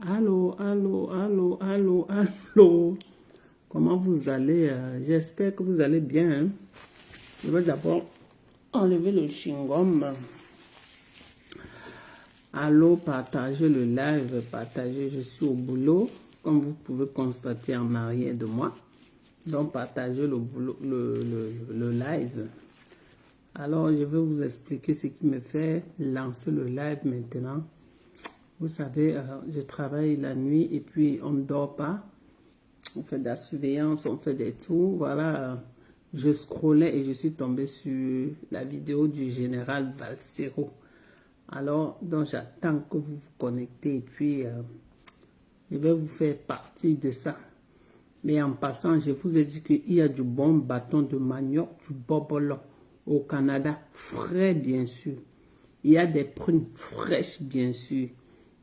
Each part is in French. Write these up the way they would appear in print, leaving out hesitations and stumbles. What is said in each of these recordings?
Allô, allô, allô, allô, allô. Comment vous allez? J'espère que vous allez bien. Hein. Je vais d'abord enlever le chewing-gum. Allô, partagez le live, partagez. Je suis au boulot, comme vous pouvez constater en arrière de moi. Donc, partagez le boulot, le live. Alors, je vais vous expliquer ce qui me fait lancer le live maintenant. Vous savez, je travaille la nuit et puis on ne dort pas. On fait de la surveillance, on fait des tours. Voilà, je scrollais et je suis tombée sur la vidéo du général Valsero. Alors, donc j'attends que vous vous connectez et puis je vais vous faire partie de ça. Mais en passant, je vous ai dit qu'il y a du bon bâton de manioc, du bobolon au Canada, frais bien sûr. Il y a des prunes fraîches bien sûr.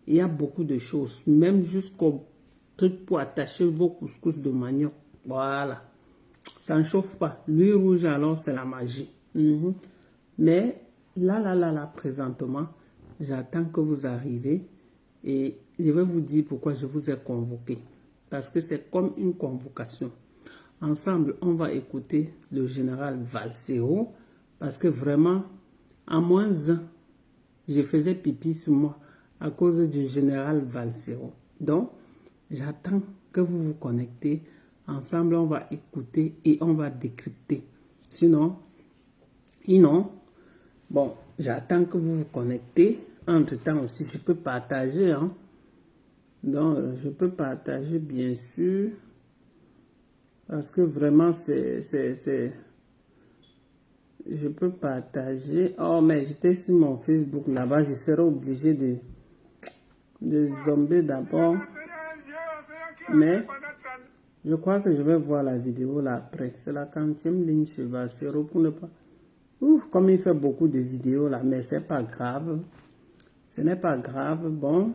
Il y a beaucoup de choses, même jusqu'au truc pour attacher vos couscous de manioc. Voilà. Ça ne chauffe pas. L'huile rouge, alors, c'est la magie. Mais là, présentement, j'attends que vous arrivez et je vais vous dire pourquoi je vous ai convoqué. Parce que c'est comme une convocation. Ensemble, on va écouter le général Valsero parce que vraiment, en -1, je faisais pipi sur moi à cause du général Valsero. Donc, j'attends que vous vous connectez. Ensemble, on va écouter et on va décrypter. Sinon, bon, j'attends que vous vous connectez. Entre-temps aussi, je peux partager. Hein. Donc, je peux partager, bien sûr. Parce que vraiment, je peux partager. Oh, mais j'étais sur mon Facebook là-bas. Je serai obligé de zomber d'abord. Mais je crois que je vais voir la vidéo là après. C'est la 40e ligne sur Valsero pour ne pas... Ouf, comme il fait beaucoup de vidéos là, mais c'est pas grave. Ce n'est pas grave. Bon,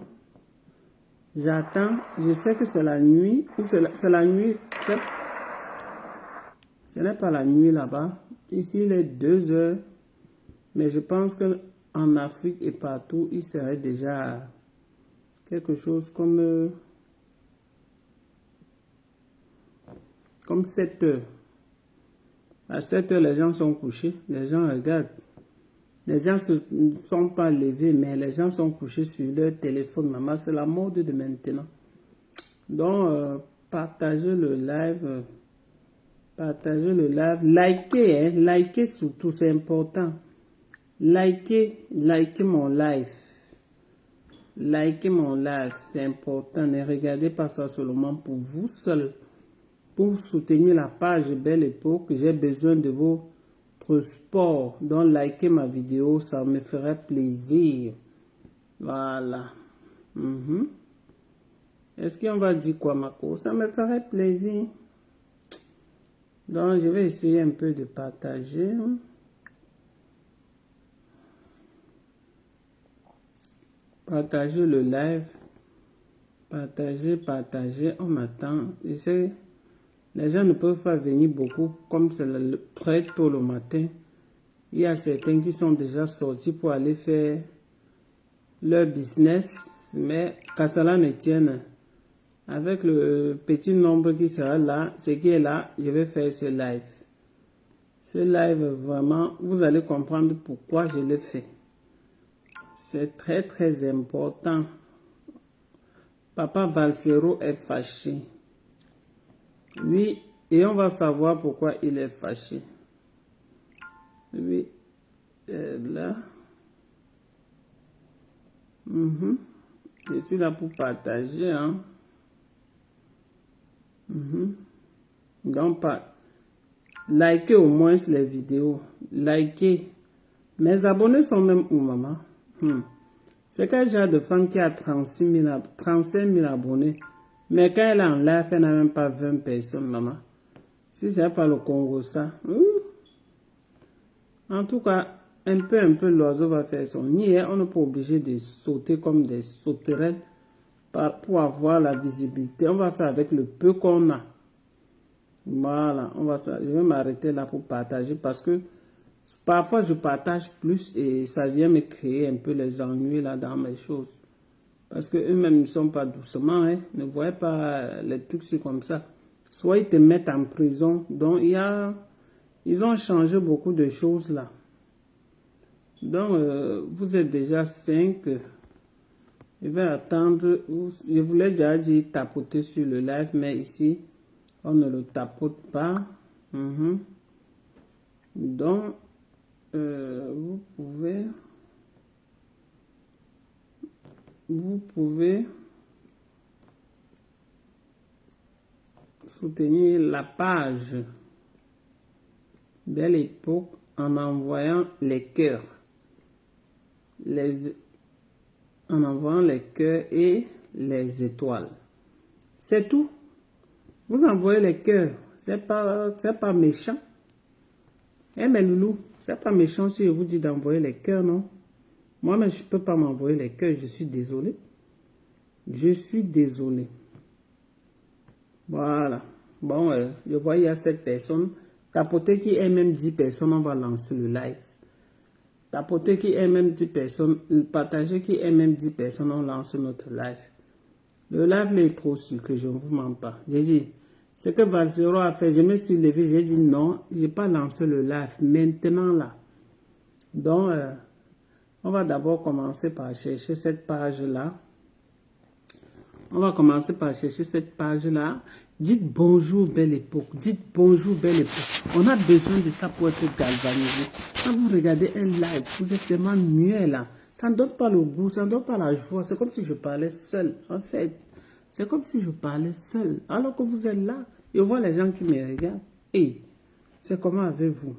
j'attends. Je sais que c'est la nuit. Ou c'est la nuit. Ce n'est pas la nuit là-bas. Ici, il est 2 heures. Mais je pense qu'en Afrique et partout, il serait déjà quelque chose comme 7 heures. À 7 heures, les gens sont couchés. Les gens regardent. Les gens ne sont pas levés, mais les gens sont couchés sur leur téléphone. Maman, c'est la mode de maintenant. Donc, partagez le live. Partagez le live. Likez, hein. Likez surtout, c'est important. Likez mon live. Likez mon live, c'est important. Ne regardez pas ça seulement pour vous seul. Pour soutenir la page Belle Époque, j'ai besoin de votre support. Donc, likez ma vidéo, ça me ferait plaisir. Voilà. Est-ce qu'on va dire quoi, Marco? Ça me ferait plaisir. Donc, je vais essayer un peu de partager. Partagez le live. Partagez. On m'attend. Je sais, les gens ne peuvent pas venir beaucoup, comme c'est très tôt le matin. Il y a certains qui sont déjà sortis pour aller faire leur business. Mais qu'à cela ne tienne, avec le petit nombre qui sera là, ce qui est là, je vais faire ce live. Ce live, vraiment, vous allez comprendre pourquoi je l'ai fait. C'est très, très important. Papa Valsero est fâché. Oui, et on va savoir pourquoi il est fâché. Oui, là. Je suis là pour partager. Hein. Donc, likez au moins les vidéos. Likez. Mes abonnés sont même où, maman? C'est quel genre de femme qui a 35 000 abonnés? Mais quand elle est en live, elle n'a même pas 20 personnes, maman. Si ce n'est pas le Congo, ça. En tout cas, un peu, l'oiseau va faire son nid. On n'est pas obligé de sauter comme des sauterelles pour avoir la visibilité. On va faire avec le peu qu'on a. Voilà, je vais m'arrêter là pour partager parce que parfois je partage plus et ça vient me créer un peu les ennuis là dans mes choses. Parce qu'eux-mêmes ne sont pas doucement, hein. Ne voyez pas les trucs comme ça. Soit ils te mettent en prison. Donc, ils ont changé beaucoup de choses là. Donc, vous êtes déjà 5. Je vais attendre. Je voulais déjà dire tapoter sur le live, mais ici, on ne le tapote pas. Donc, vous pouvez soutenir la page Belle Époque en envoyant les cœurs. En envoyant les cœurs et les étoiles. C'est tout. Vous envoyez les cœurs. C'est pas méchant. Eh mais loulou, c'est pas méchant si je vous dis d'envoyer les cœurs, non? Moi-même, je ne peux pas m'envoyer les cœurs. Je suis désolé. Je suis désolé. Voilà. Bon, je vois il y a 7 personnes. Tapotez qui est même 10 personnes, on va lancer le live. Tapotez qui est même 10 personnes. Partagez qui est même 10 personnes, on lance notre live. Le live est trop sucré, je ne vous mens pas. J'ai dit, ce que Valsero a fait, je me suis levé, j'ai dit non, je n'ai pas lancé le live. Maintenant là. Donc, on va d'abord commencer par chercher cette page-là. On va commencer par chercher cette page-là. Dites bonjour, Belle Époque. Dites bonjour, Belle Époque. On a besoin de ça pour être galvanisé. Quand vous regardez un live, vous êtes tellement muet là. Ça ne donne pas le goût, ça ne donne pas la joie. C'est comme si je parlais seul. En fait, c'est comme si je parlais seul. Alors que vous êtes là, je vois les gens qui me regardent. Et c'est comment avec vous?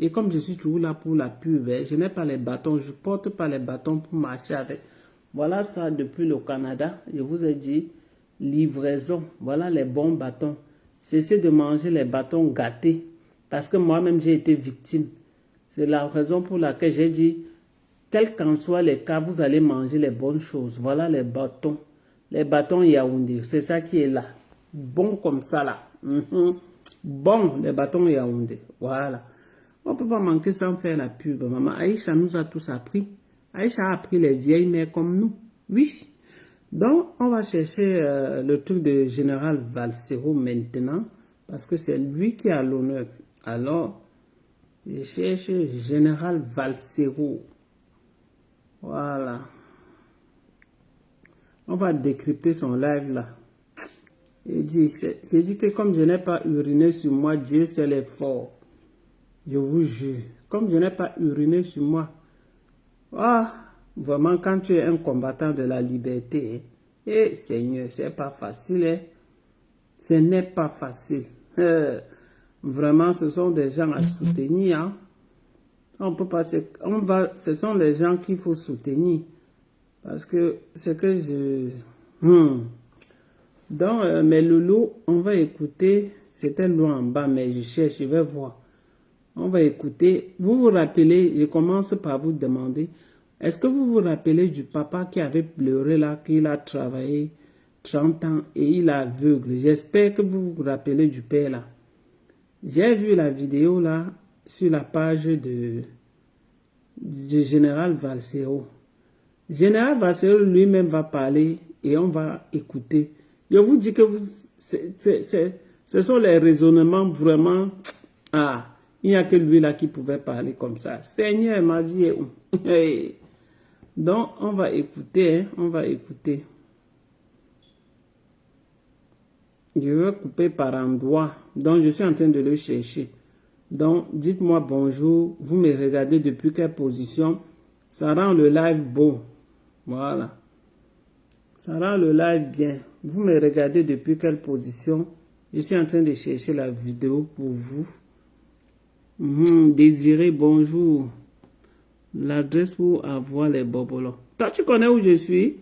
Et comme je suis toujours là pour la pub, je n'ai pas les bâtons, je ne porte pas les bâtons pour marcher avec. Voilà ça depuis le Canada. Je vous ai dit, livraison. Voilà les bons bâtons. Cessez de manger les bâtons gâtés. Parce que moi-même, j'ai été victime. C'est la raison pour laquelle j'ai dit, quel qu'en soit les cas, vous allez manger les bonnes choses. Voilà les bâtons. Les bâtons Yaoundé. C'est ça qui est là. Bon comme ça là. Bon, les bâtons Yaoundé. Voilà. On ne peut pas manquer sans faire la pub. Maman Aïcha nous a tous appris. Aïcha a appris les vieilles mères comme nous. Oui. Donc, on va chercher le truc de Général Valsero maintenant. Parce que c'est lui qui a l'honneur. Alors, je cherche Général Valsero. Voilà. On va décrypter son live là. J'ai dit que comme je n'ai pas uriné sur moi, Dieu c'est l'effort. Je vous jure. Comme je n'ai pas uriné sur moi. Ah, vraiment, quand tu es un combattant de la liberté, eh, Seigneur, c'est pas facile. Hein? Ce n'est pas facile. Vraiment, ce sont des gens à soutenir. Hein? On peut pas, ce sont les gens qu'il faut soutenir. Parce que c'est que je... Donc, mes loulous, on va écouter. C'était loin en bas, mais je cherche, je vais voir. On va écouter. Vous vous rappelez, je commence par vous demander, est-ce que vous vous rappelez du papa qui avait pleuré là, qu'il a travaillé 30 ans et il est aveugle? J'espère que vous vous rappelez du père là. J'ai vu la vidéo là sur la page du général Valsero. Général Valsero lui-même va parler et on va écouter. Je vous dis que ce sont les raisonnements vraiment... Ah, il n'y a que lui là qui pouvait parler comme ça. Seigneur, ma vie est où? Donc, on va écouter, hein, on va écouter. Je vais couper par endroit. Donc, je suis en train de le chercher. Donc, dites-moi bonjour. Vous me regardez depuis quelle position? Ça rend le live beau. Voilà. Ça rend le live bien. Vous me regardez depuis quelle position? Je suis en train de chercher la vidéo pour vous. Désiré, bonjour. L'adresse pour avoir les bobolos. Toi, tu connais où je suis?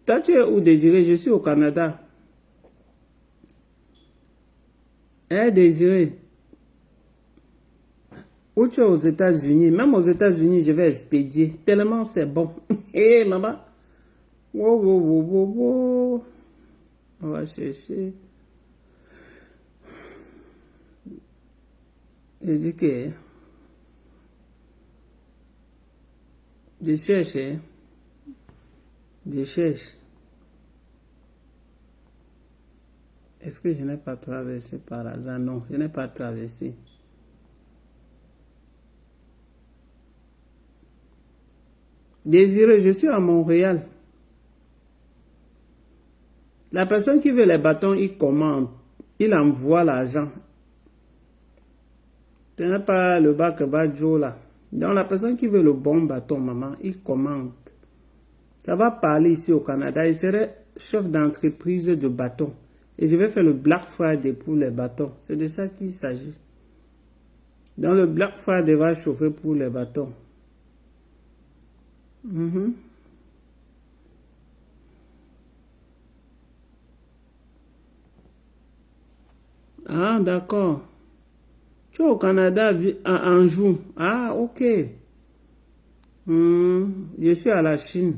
Toi, tu es où, Désiré? Je suis au Canada. Eh, Désiré. Où tu es aux États-Unis? Même aux États-Unis, je vais expédier. Tellement c'est bon. Hé, maman. Wow, wow, wow, wow, wow. On va chercher. Je dis que... Je cherche. Je cherche. Est-ce que je n'ai pas traversé par hasard? Non, je n'ai pas traversé. Désiré, je suis à Montréal. La personne qui veut les bâtons, il commande. Il envoie l'argent. Ce n'est pas le bac Badjo là. Donc la personne qui veut le bon bâton, maman, il commande. Ça va parler ici au Canada. Il serait chef d'entreprise de bâtons. Et je vais faire le Black Friday pour les bâtons. C'est de ça qu'il s'agit. Donc le Black Friday va chauffer pour les bâtons. Ah, d'accord. Tu es au Canada à Anjou. Ah, ok. Je suis à la Chine.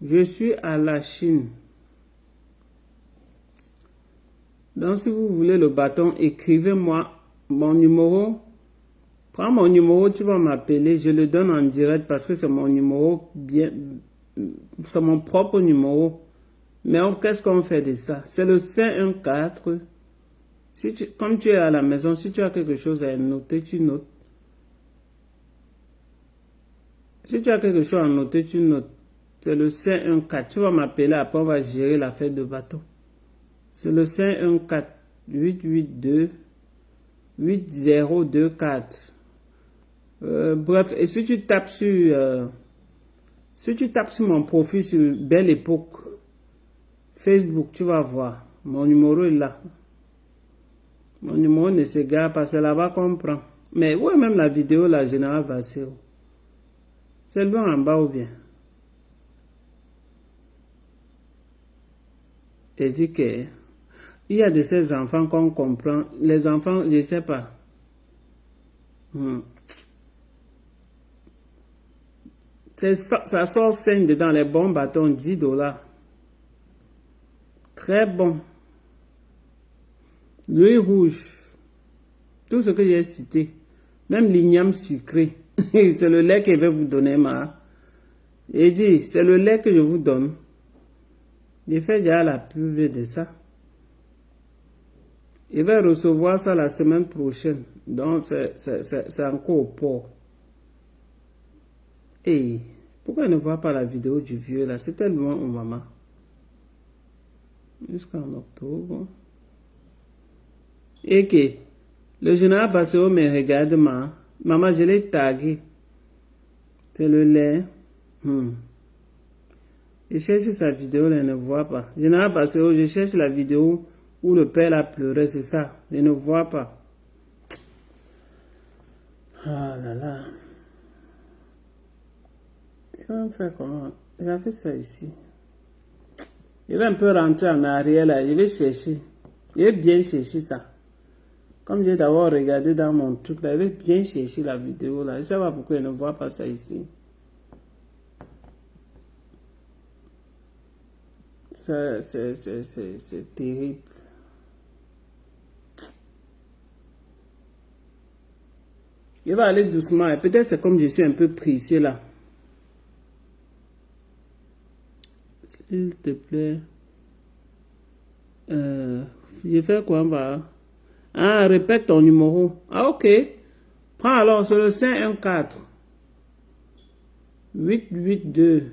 Je suis à la Chine. Donc, si vous voulez le bâton, écrivez-moi mon numéro. Prends mon numéro, tu vas m'appeler. Je le donne en direct parce que c'est mon numéro bien. C'est mon propre numéro. Mais qu'est-ce qu'on fait de ça? C'est le 514. Comme tu es à la maison, si tu as quelque chose à noter, tu notes. Si tu as quelque chose à noter, tu notes. C'est le 514. Tu vas m'appeler, après on va gérer l'affaire de bâton. C'est le 514-882-8024. Bref, et si tu tapes sur mon profil sur Belle Époque Facebook, tu vas voir. Mon numéro est là. Mon numéro ne s'égare pas, c'est là-bas qu'on prend. Mais où est même la vidéo, la Général Vassero? C'est loin en bas ou bien? Et dit que il y a de ces enfants qu'on comprend. Les enfants, je ne sais pas. Ça sort 5 dedans, les bons bâtons, 10 $. Très bon. L'œil rouge. Tout ce que j'ai cité. Même l'igname sucré. C'est le lait que je vais vous donner, ma. Et dit, c'est le lait que je vous donne. J'ai fait déjà la pub de ça. Il va recevoir ça la semaine prochaine. Donc, c'est encore au port. Et pourquoi il ne voit pas la vidéo du vieux là? C'était loin au maman. Jusqu'en octobre. Et que le général Vassero me regarde, maman, je l'ai tagué. C'est le lait. Je cherche sa vidéo, là, elle ne voit pas. Général Vassero, je cherche la vidéo où le père a pleuré, c'est ça. Je ne vois pas. Ah là là. Je vais me faire comment? J'ai fait ça ici. Je vais un peu rentrer en arrière là. Je vais chercher. Je vais bien chercher ça. Comme j'ai d'abord regardé dans mon truc là, je vais bien chercher la vidéo là. Je ne sais pas pourquoi je ne vois pas ça ici. C'est terrible. Je vais aller doucement. Et peut-être c'est comme je suis un peu pressé là. S'il te plaît. Je fais quoi, bah? Ah, répète ton numéro. Ah, ok. Prends alors, c'est le 514 882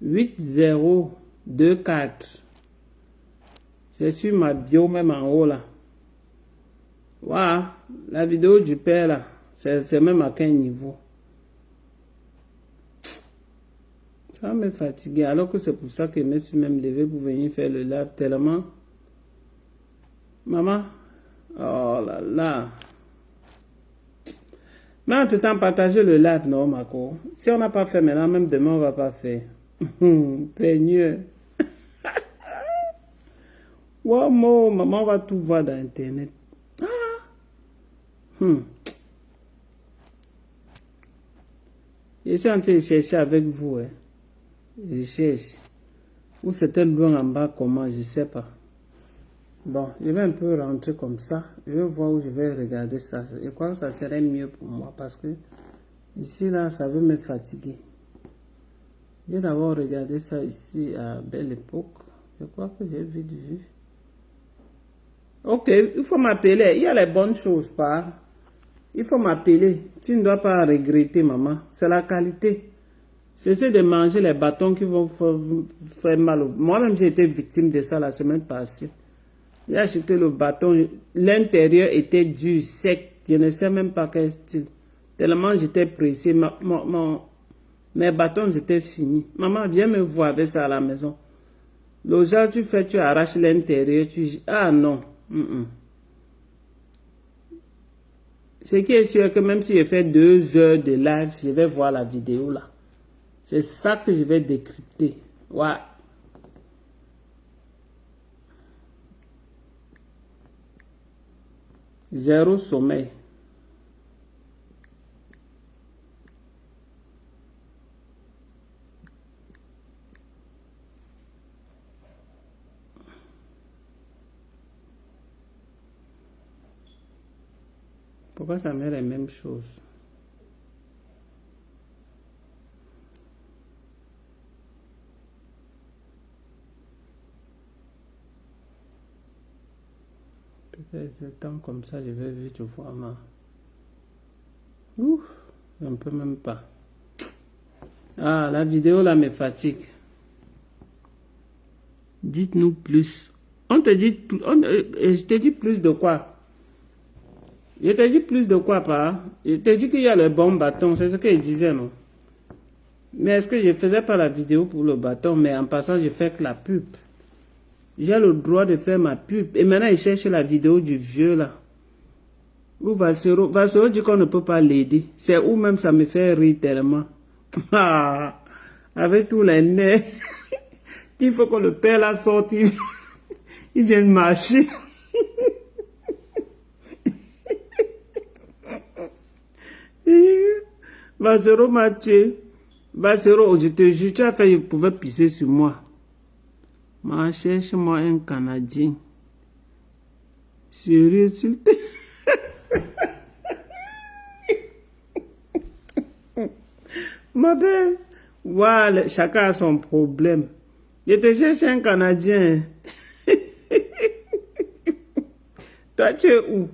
8024. C'est sur ma bio, même en haut là. Waouh, la vidéo du père là, c'est même à quel niveau? Ça me fatigue, alors que c'est pour ça que je me suis même levé pour venir faire le live tellement. Maman, oh là là. Mais en tout temps, partager le live, non, Marco. Si on n'a pas fait maintenant, même demain, on ne va pas faire. Seigneur. Wow, maman va tout voir dans Internet. Je suis en train de chercher avec vous. Hein. Je cherche. Ou c'était loin en bas, comment, je ne sais pas. Bon, je vais un peu rentrer comme ça. Je vais voir où je vais regarder ça. Je crois que ça serait mieux pour moi parce que Ici, là, ça veut me fatiguer. J'ai d'abord regardé ça ici à Belle Époque. Je crois que j'ai vu du vue. Ok, il faut m'appeler. Il y a les bonnes choses, pas. Il faut m'appeler. Tu ne dois pas regretter, maman. C'est la qualité. Cessez de manger les bâtons qui vont faire mal. Moi-même, j'ai été victime de ça la semaine passée. J'ai acheté le bâton. L'intérieur était dur, sec. Je ne sais même pas quel style. Tellement j'étais pressé. Mes bâtons étaient finis. Maman, viens me voir avec ça à la maison. Le genre, tu arraches l'intérieur. Ah non. Ce qui est sûr que même si je fais 2 heures de live, je vais voir la vidéo là. C'est ça que je vais décrypter. Ouais. Zéro sommeil. Pourquoi ça met les mêmes choses? Peut-être le temps comme ça, je vais vite voir ma... Ouf, je ne peux même pas. Ah, la vidéo là me fatigue. Dites-nous plus. On te dit... je te dis plus de quoi? Je te dis plus de quoi, pas? Je te dis qu'il y a le bon bâton, c'est ce que je disais, non? Mais est-ce que je faisais pas la vidéo pour le bâton, mais en passant, je fais que la pub. J'ai le droit de faire ma pub. Et maintenant, il cherche la vidéo du vieux, là. Où Valsero dit qu'on ne peut pas l'aider. C'est où même ça me fait rire tellement. Ah, avec tous les nerfs. Il faut que le père la sorte. Il vienne marcher. Valsero m'a tué. Valsero, je te jure, tu as fait, il pouvait pisser sur moi. Ma cherche-moi un Canadien. Sérieux, s'il te plaît. Ma belle, voilà, chacun a son problème. Je te cherche un Canadien. Toi, tu es où?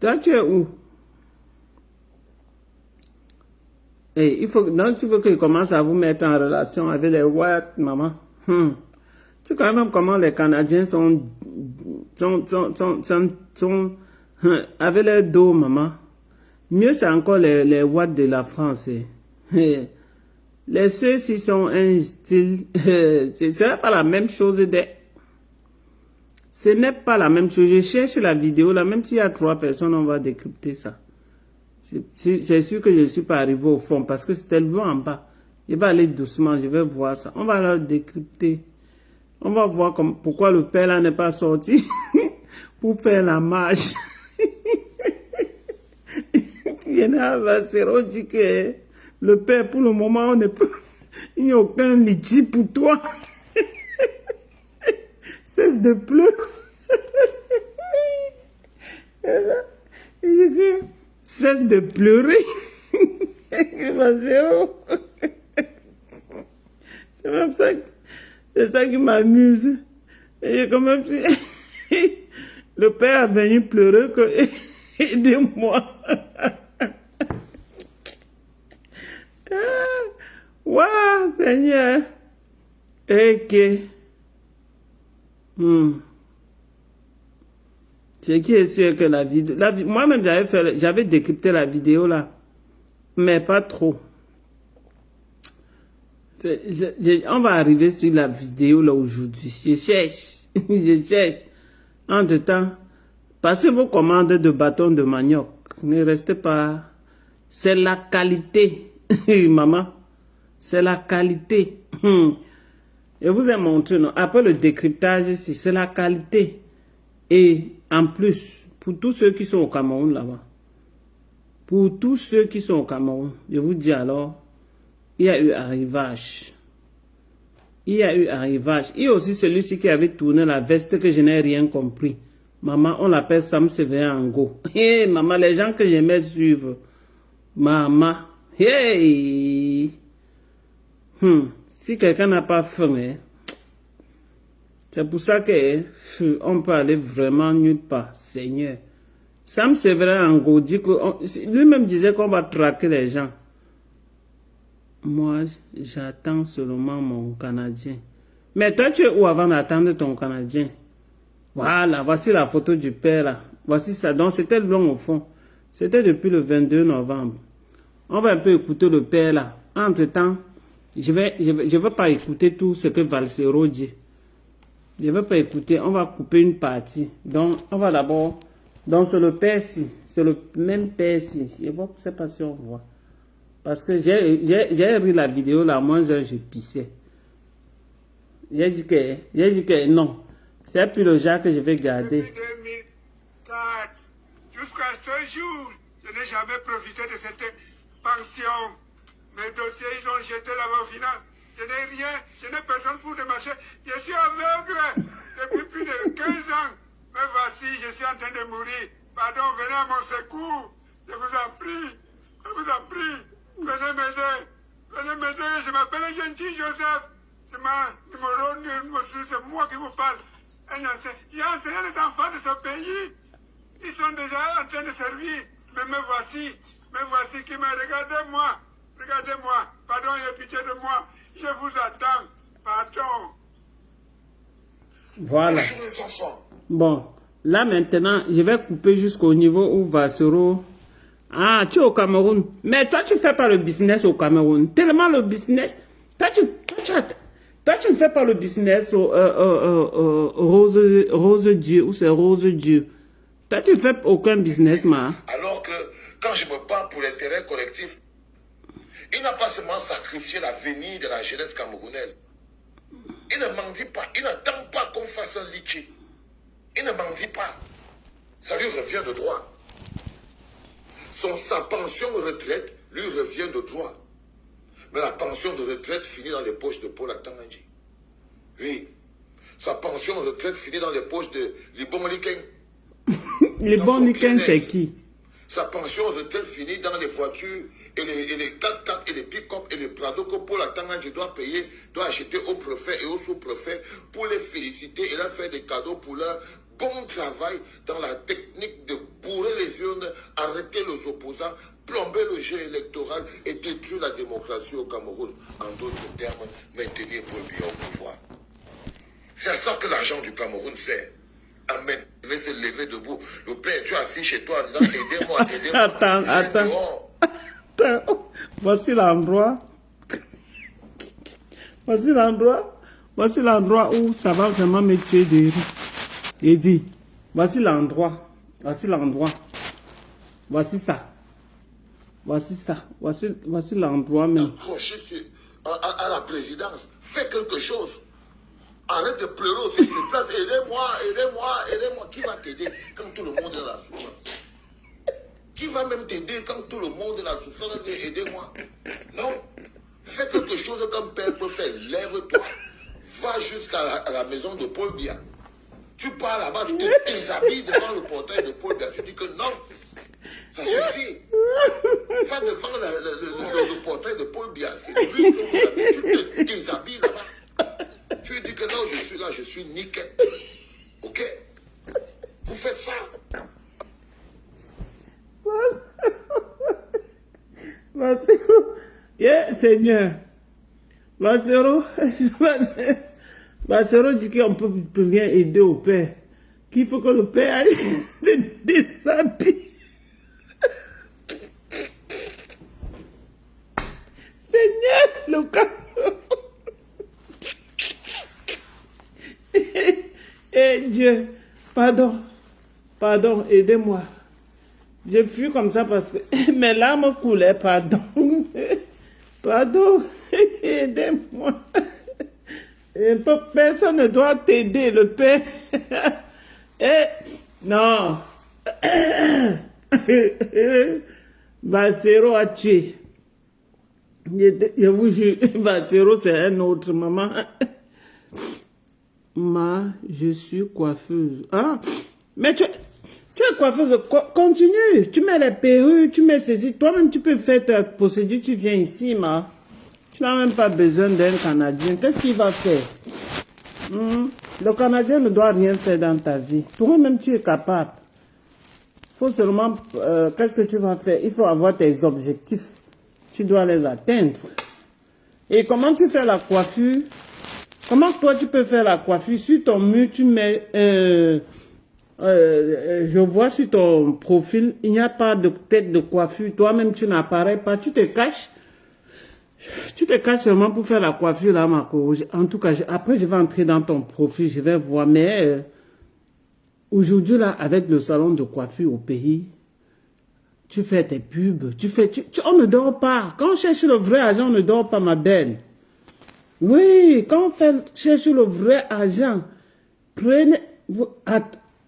Toi, tu es où? Et il faut, donc, tu veux que je commence à vous mettre en relation avec les White, maman? Tu sais quand même comment les Canadiens sont avec leur dos, maman. Mieux, c'est encore les White de la France. Les ceux-ci sont un style, ce n'est pas la même chose. Ce n'est pas la même chose. Je cherche la vidéo là, même s'il y a 3 personnes, on va décrypter ça. C'est sûr que je ne suis pas arrivé au fond parce que c'était loin en bas. Je vais aller doucement, je vais voir ça. On va la décrypter. On va voir pourquoi le père là n'est pas sorti pour faire la marche. Valsero dit que le père, pour le moment, on ne peut... il n'y a aucun litige pour toi. Cesse de pleurer. Cesse de pleurer. Valsero. C'est même ça, c'est ça qui m'amuse. Et quand même, le père est venu pleurer que aidez-moi. Waouh, Seigneur. Ok. Ce qui est sûr que la vidéo... Moi-même, j'avais décrypté la vidéo là. Mais pas trop. On va arriver sur la vidéo là aujourd'hui. Je cherche. Je cherche. Entre-temps, passez vos commandes de bâtons de manioc. Ne restez pas... C'est la qualité. Maman. C'est la qualité. Je vous ai montré, non? Après le décryptage ici, c'est la qualité. Et en plus, pour tous ceux qui sont au Cameroun là-bas, pour tous ceux qui sont au Cameroun, je vous dis alors, il y a eu arrivage. Il y a eu arrivage. Il y a aussi celui-ci qui avait tourné la veste que je n'ai rien compris. Maman, on l'appelle Sam Severin Ango. Hé, maman, les gens que j'aimais suivre. Maman. Hey! Si quelqu'un n'a pas faim, hein, c'est pour ça que on peut aller vraiment nulle part, Seigneur. Sam Séverin Ango dit que lui-même disait qu'on va traquer les gens. Moi, j'attends seulement mon Canadien. Mais toi, tu es où avant d'attendre ton Canadien? Voilà, voici la photo du père là. Voici ça. Donc, c'était long au fond. C'était depuis le 22 novembre. On va un peu écouter le père là. Entre-temps, je vais pas écouter tout ce que Valsero dit. Je ne vais pas écouter. On va couper une partie. Donc, on va d'abord... Donc, c'est le père-ci. C'est le même père-ci. Je ne sais pas si on voit. Parce que j'ai vu la vidéo, là, moins un, je pissais. J'ai dit que non. C'est plus le genre que je vais garder. Depuis 2004, jusqu'à ce jour, je n'ai jamais profité de cette pension. Mes dossiers, ils ont jeté là-bas au final. Je n'ai rien, je n'ai personne pour démarcher. Je suis aveugle depuis plus de 15 ans. Mais voici, je suis en train de mourir. Pardon, venez à mon secours. Je vous en prie. Je vous en prie. Venez m'aider. Venez m'aider. Je m'appelle Gentil Joseph. C'est c'est moi qui vous parle. J'ai enseigné les enfants de ce pays. Ils sont déjà en train de servir. Mais me voici qui me regardez-moi. Regardez-moi. Pardon, ayez pitié de moi. Je vous attends. Pardon. Voilà. Bon, là maintenant, je vais couper jusqu'au niveau où Valsero. Ah, tu es au Cameroun. Mais toi, tu ne fais pas le business au Cameroun. Tellement le business. Toi, tu ne fais pas le business au Rose Dieu, ou c'est Rose Dieu. Toi, tu ne fais aucun business, ma. Alors que quand je me bats pour l'intérêt collectif, il n'a pas seulement sacrifié l'avenir de la jeunesse camerounaise. Il ne mendie pas. Il n'attend pas qu'on fasse un litchi. Il ne mendie pas. Ça lui revient de droit. Sa pension de retraite lui revient de droit. Mais la pension de retraite finit dans les poches de Paul Atangandji. Oui. Sa pension de retraite finit dans les poches de Libon Liken. Libon Liken, c'est qui? Sa pension de retraite finit dans les voitures et les 4x4 et les pick-up et les Prado que Paul Atangandji doit payer, doit acheter au préfet et au sous-préfet pour les féliciter et leur faire des cadeaux pour leur bon travail dans la technique de bourrer les urnes, arrêter les opposants, plomber le jeu électoral et détruire la démocratie au Cameroun. En d'autres termes, maintenir Paul Biya au pouvoir. C'est à ça que l'argent du Cameroun sert. Amen. Il va se lever debout. Le père, tu affiches chez toi en disant aidez-moi, aidez-moi. Attends. Voici l'endroit. Voici l'endroit où ça va vraiment me tuer de rire. Et dit, voici l'endroit. Voici ça. Voici l'endroit même. Accroché à la présidence. Fais quelque chose. Arrête de pleurer aussi sur place. Aidez-moi. Qui va t'aider quand tout le monde est dans la souffrance? Qui va même t'aider quand tout le monde est dans la souffrance? Aidez-moi. Non. Fais quelque chose qu'un père peut faire. Lève-toi. Va jusqu'à la maison de Paul Biya. Tu pars là-bas, tu te déshabilles devant le portail de Paul Biya. Tu dis que non. Ça suffit. Va devant le portail de Paul Biya. C'est lui que tu te déshabilles là-bas. Tu dis que non, je suis nickel. Ok? Vous faites ça. Yeah, Seigneur. Valsero dit qu'on ne peut rien aider au père. Qu'il faut que le père aille se déshabiller. Seigneur, le cas. Eh Dieu, pardon, aidez-moi. Je fuis comme ça parce que mes larmes coulaient, pardon. Pardon, aidez-moi. Personne ne doit t'aider, le père. Non. Valsero a tué. Je vous jure, Valsero c'est un autre, maman. Je suis coiffeuse. Ah, mais Tu es coiffeuse, continue. Tu mets les perruques, tu mets ceci. Toi-même, tu peux faire ta procédure. Tu viens ici, ma. Tu n'as même pas besoin d'un Canadien. Qu'est-ce qu'il va faire? Le Canadien ne doit rien faire dans ta vie. Toi-même, tu es capable. Il faut seulement... qu'est-ce que tu vas faire? Il faut avoir tes objectifs. Tu dois les atteindre. Et comment tu fais la coiffure? Comment toi, tu peux faire la coiffure? Sur ton mur, tu mets... je vois sur ton profil, il n'y a pas de tête de coiffure. Toi-même, tu n'apparais pas. Tu te caches. Tu te caches seulement pour faire la coiffure là, Marco. En tout cas, après, je vais entrer dans ton profil. Je vais voir. Mais aujourd'hui, là, avec le salon de coiffure au pays, tu fais tes pubs. On ne dort pas. Quand on cherche le vrai argent, on ne dort pas, ma belle. Oui, quand on cherche le vrai argent, prenez...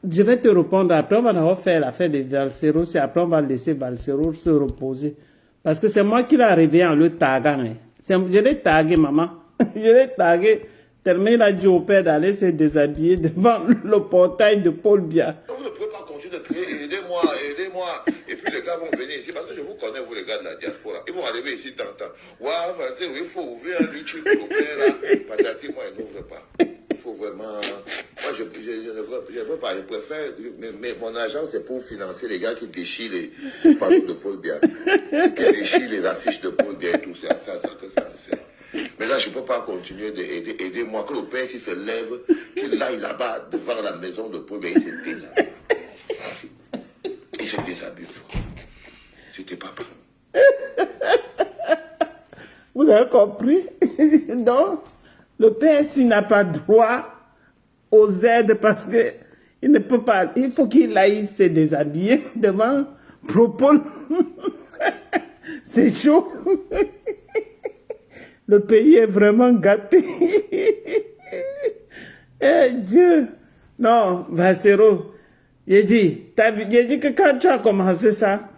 Je vais te répondre après. On va d'abord faire l'affaire de Valsero. C'est après, on va laisser Valsero se reposer. Parce que c'est moi qui l'ai réveillé en le taguant. Hein. Je l'ai tagué, maman. Je l'ai tagué. Tellement il a dit au père d'aller se déshabiller devant le portail de Paul Biya. Vous ne pouvez pas continuer de crier, aidez-moi, aidez-moi. Et puis les gars vont venir ici, parce que je vous connais, vous les gars de la diaspora. Ils vont arriver ici tant. Waouh, il faut ouvrir un YouTube, au père là. Patati, moi, il n'ouvre pas. Il faut vraiment... Moi, je ne veux pas, je préfère... Mais mon argent, c'est pour financer les gars qui déchirent les panneaux de Paul Biya. Qui déchirent les affiches de Paul Biya et tout ça. Ça c'est... Mais là, je ne peux pas continuer d'aider. Aidez-moi, que le père, s'il se lève, qu'il aille là-bas, devant la maison de Paul Biya, il se déshabille. Il se déshabille. C'était papa. Vous avez compris? Donc, le père, s'il n'a pas droit aux aides parce que il ne peut pas, il faut qu'il aille se déshabiller devant Propol. C'est chaud. Le pays est vraiment gâté. Eh Dieu. Non, Valsero. J'ai dit que quand tu as commencé ça,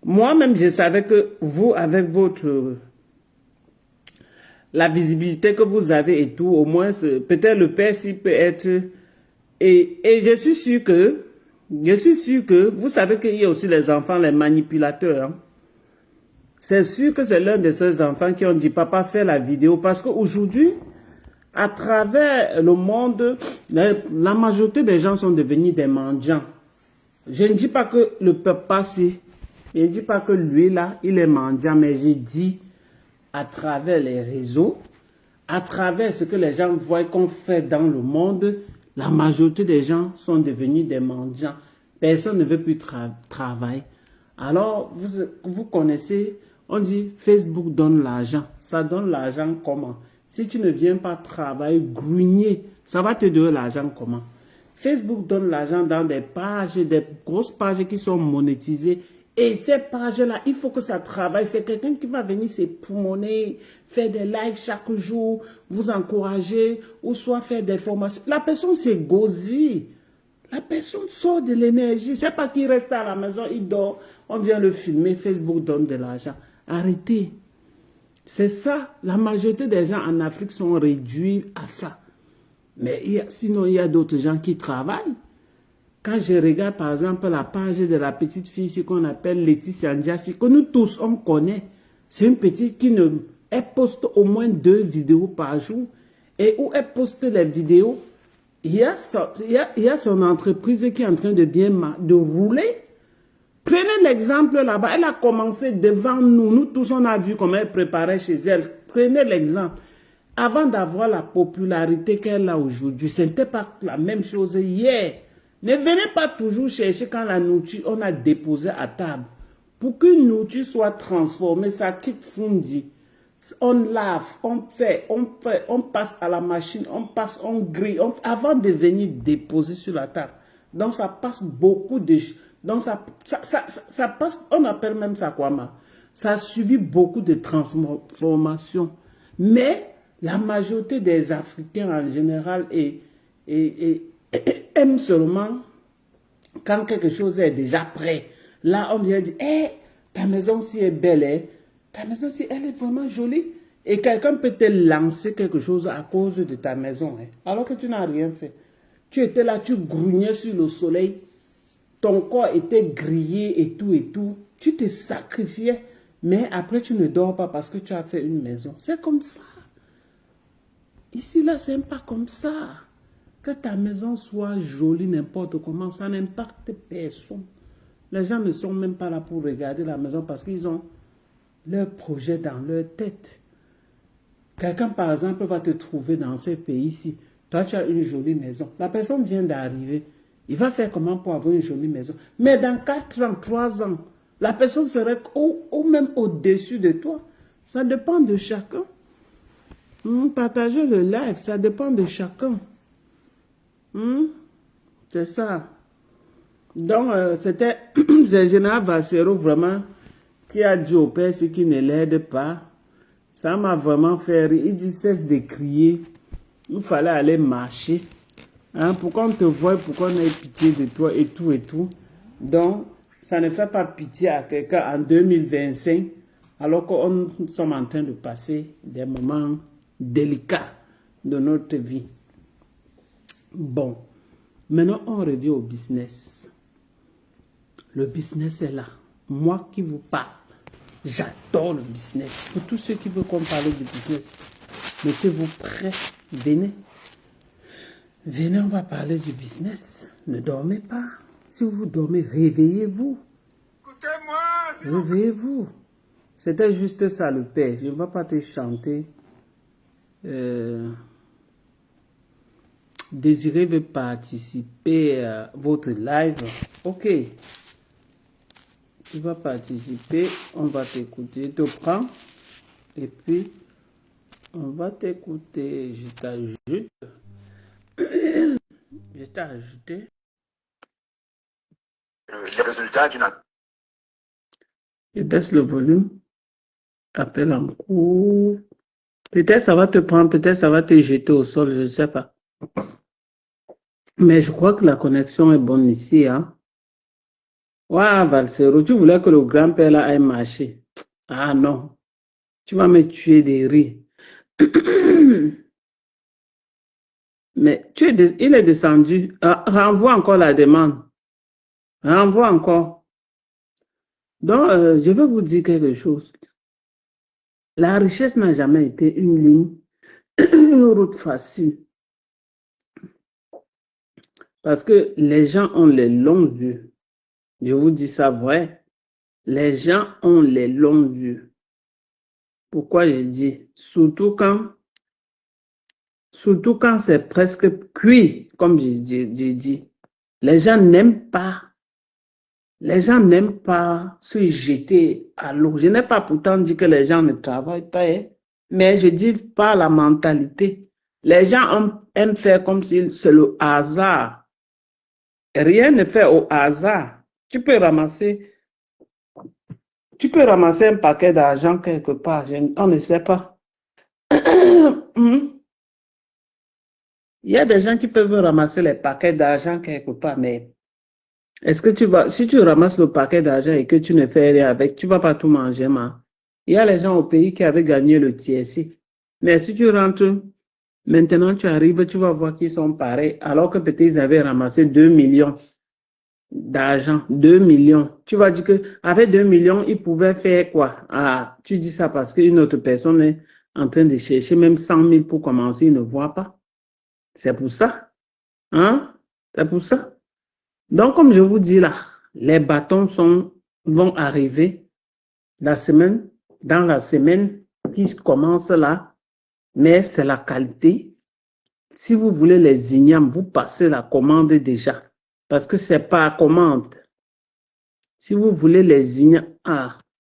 moi-même je savais que vous, avec la visibilité que vous avez et tout, au moins, peut-être le père s'il peut être... Et je suis sûr que, vous savez qu'il y a aussi les enfants, les manipulateurs. Hein. C'est sûr que c'est l'un de ces enfants qui ont dit, papa, fais la vidéo. Parce qu'aujourd'hui, à travers le monde, la majorité des gens sont devenus des mendiants. Je ne dis pas que le peuple passé, je ne dis pas que lui là, il est mendiant, mais j'ai dit à travers les réseaux, à travers ce que les gens voient qu'on fait dans le monde, la majorité des gens sont devenus des mendiants. Personne ne veut plus travailler. Alors, vous connaissez, on dit Facebook donne l'argent. Ça donne l'argent comment? Si tu ne viens pas travailler, grugner, ça va te donner l'argent comment? Facebook donne l'argent dans des pages, des grosses pages qui sont monétisées. Et ces pages-là, il faut que ça travaille. C'est quelqu'un qui va venir s'époumoner, faire des lives chaque jour, vous encourager, ou soit faire des formations. La personne, c'est gosy. La personne sort de l'énergie. C'est pas qu'il reste à la maison, il dort. On vient le filmer, Facebook donne de l'argent. Arrêtez. C'est ça. La majorité des gens en Afrique sont réduits à ça. Mais sinon, il y a d'autres gens qui travaillent. Quand je regarde par exemple la page de la petite fille qu'on appelle Laetitia Ndiassi, que nous tous on connaît, c'est une petite qui elle poste au moins 2 vidéos par jour et où elle poste les vidéos, il y a son entreprise qui est en train de bien rouler. Prenez l'exemple là-bas, elle a commencé devant nous, nous tous on a vu comment elle préparait chez elle. Prenez l'exemple. Avant d'avoir la popularité qu'elle a aujourd'hui, ce n'était pas la même chose hier. Ne venez pas toujours chercher quand la nourriture, on a déposé à table. Pour qu'une nourriture soit transformée, ça quitte fondi. On lave, on passe à la machine, on grille, avant de venir déposer sur la table. Donc ça passe beaucoup de... Donc ça passe, on appelle même ça quoi, ça a subi beaucoup de transformations. Mais la majorité des Africains en général aiment seulement quand quelque chose est déjà prêt. Là, on vient dire, hey, ta maison si est belle, hein? Ta maison si elle est vraiment jolie. Et quelqu'un peut te lancer quelque chose à cause de ta maison, hein? Alors que tu n'as rien fait. Tu étais là, tu grugnais sur le soleil. ton corps était grillé et tout, tu te sacrifiais, mais après tu ne dors pas parce que tu as fait une maison. C'est comme ça. Ici, là, c'est pas comme ça. Que ta maison soit jolie, n'importe comment, ça n'impacte personne. Les gens ne sont même pas là pour regarder la maison parce qu'ils ont leur projet dans leur tête. Quelqu'un, par exemple, va te trouver dans ce pays-ci. Toi, tu as une jolie maison. La personne vient d'arriver. Il va faire comment pour avoir une jolie maison? Mais dans 4 ans, 3 ans, la personne serait ou même au-dessus de toi. Ça dépend de chacun. Partager le live, ça dépend de chacun. C'est ça. Donc, c'était le général Vassero vraiment qui a dit au père ce qui ne l'aide pas. Ça m'a vraiment fait rire. Il dit cesse de crier. Il fallait aller marcher. Hein, pour qu'on te voie, pour qu'on ait pitié de toi et tout et tout. Donc, ça ne fait pas pitié à quelqu'un en 2025 alors que nous sommes en train de passer des moments délicats de notre vie. Bon, maintenant on revient au business. Le business est là. Moi qui vous parle, j'adore le business. Pour tous ceux qui veulent qu'on parle du business, mettez-vous prêts, venez. Venez, on va parler du business. Ne dormez pas. Si vous dormez, réveillez-vous. Écoutez-moi. Réveillez-vous. C'était juste ça le père. Je ne vais pas te chanter. Désirez veut participer à votre live. Ok. Tu vas participer. On va t'écouter. Je te prends. Et puis, on va t'écouter. Je t'ajoute. Je t'ai ajouté. Les résultats d'une... Je baisse le volume. Appelle en cours. Peut-être ça va te prendre, peut-être ça va te jeter au sol, je ne sais pas. Mais je crois que la connexion est bonne ici. Hein? Ouais, Valsero, tu voulais que le grand-père là aille marcher. Ah non, tu vas me tuer des rires. Mais il est descendu. Renvoie encore la demande. Renvoie encore. Donc, je vais vous dire quelque chose. La richesse n'a jamais été une ligne, une route facile. Parce que les gens ont les longues vues. Je vous dis ça vrai. Les gens ont les longues vues. Pourquoi je dis? Surtout quand c'est presque cuit, comme j'ai dit. Les gens n'aiment pas. Les gens n'aiment pas se jeter à l'eau. Je n'ai pas pourtant dit que les gens ne travaillent pas, hein, mais je dis pas la mentalité. Les gens aiment faire comme si c'est le hasard. Rien ne fait au hasard. Tu peux ramasser un paquet d'argent quelque part. On ne sait pas. Il y a des gens qui peuvent ramasser les paquets d'argent quelque part, mais est-ce que si tu ramasses le paquet d'argent et que tu ne fais rien avec, tu ne vas pas tout manger, ma. Il y a les gens au pays qui avaient gagné le TSC. Mais si tu rentres, maintenant tu arrives, tu vas voir qu'ils sont pareils, alors que peut-être ils avaient ramassé 2 millions d'argent, 2 millions. Tu vas dire qu'avec 2 millions, ils pouvaient faire quoi? Ah, tu dis ça parce qu'une autre personne est en train de chercher même 100 000 pour commencer, ils ne voient pas. C'est pour ça. Hein? C'est pour ça. Donc, comme je vous dis là, les bâtons vont arriver dans la semaine qui commence là, mais c'est la qualité. Si vous voulez les ignames, vous passez la commande déjà, parce que c'est pas commande. Si vous voulez les ignames,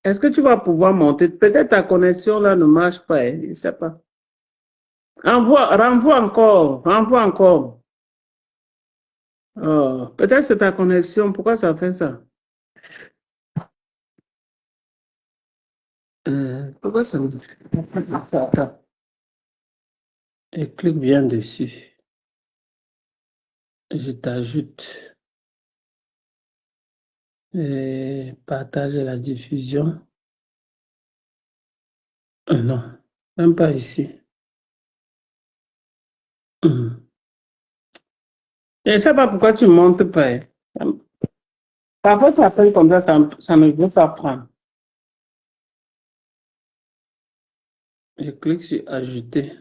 est-ce que tu vas pouvoir monter? Peut-être ta connexion là ne marche pas, hein? Je ne sais pas. Renvoie encore. Oh, peut-être c'est ta connexion. Pourquoi ça fait ça? Pourquoi ça me... Attends. Et clique bien dessus. Je t'ajoute. Et partage la diffusion. Non, même pas ici. Je ne sais pas pourquoi tu ne montes pas. Parfois, ça appelle comme ça ne veut pas prendre. Je clique sur ajouter.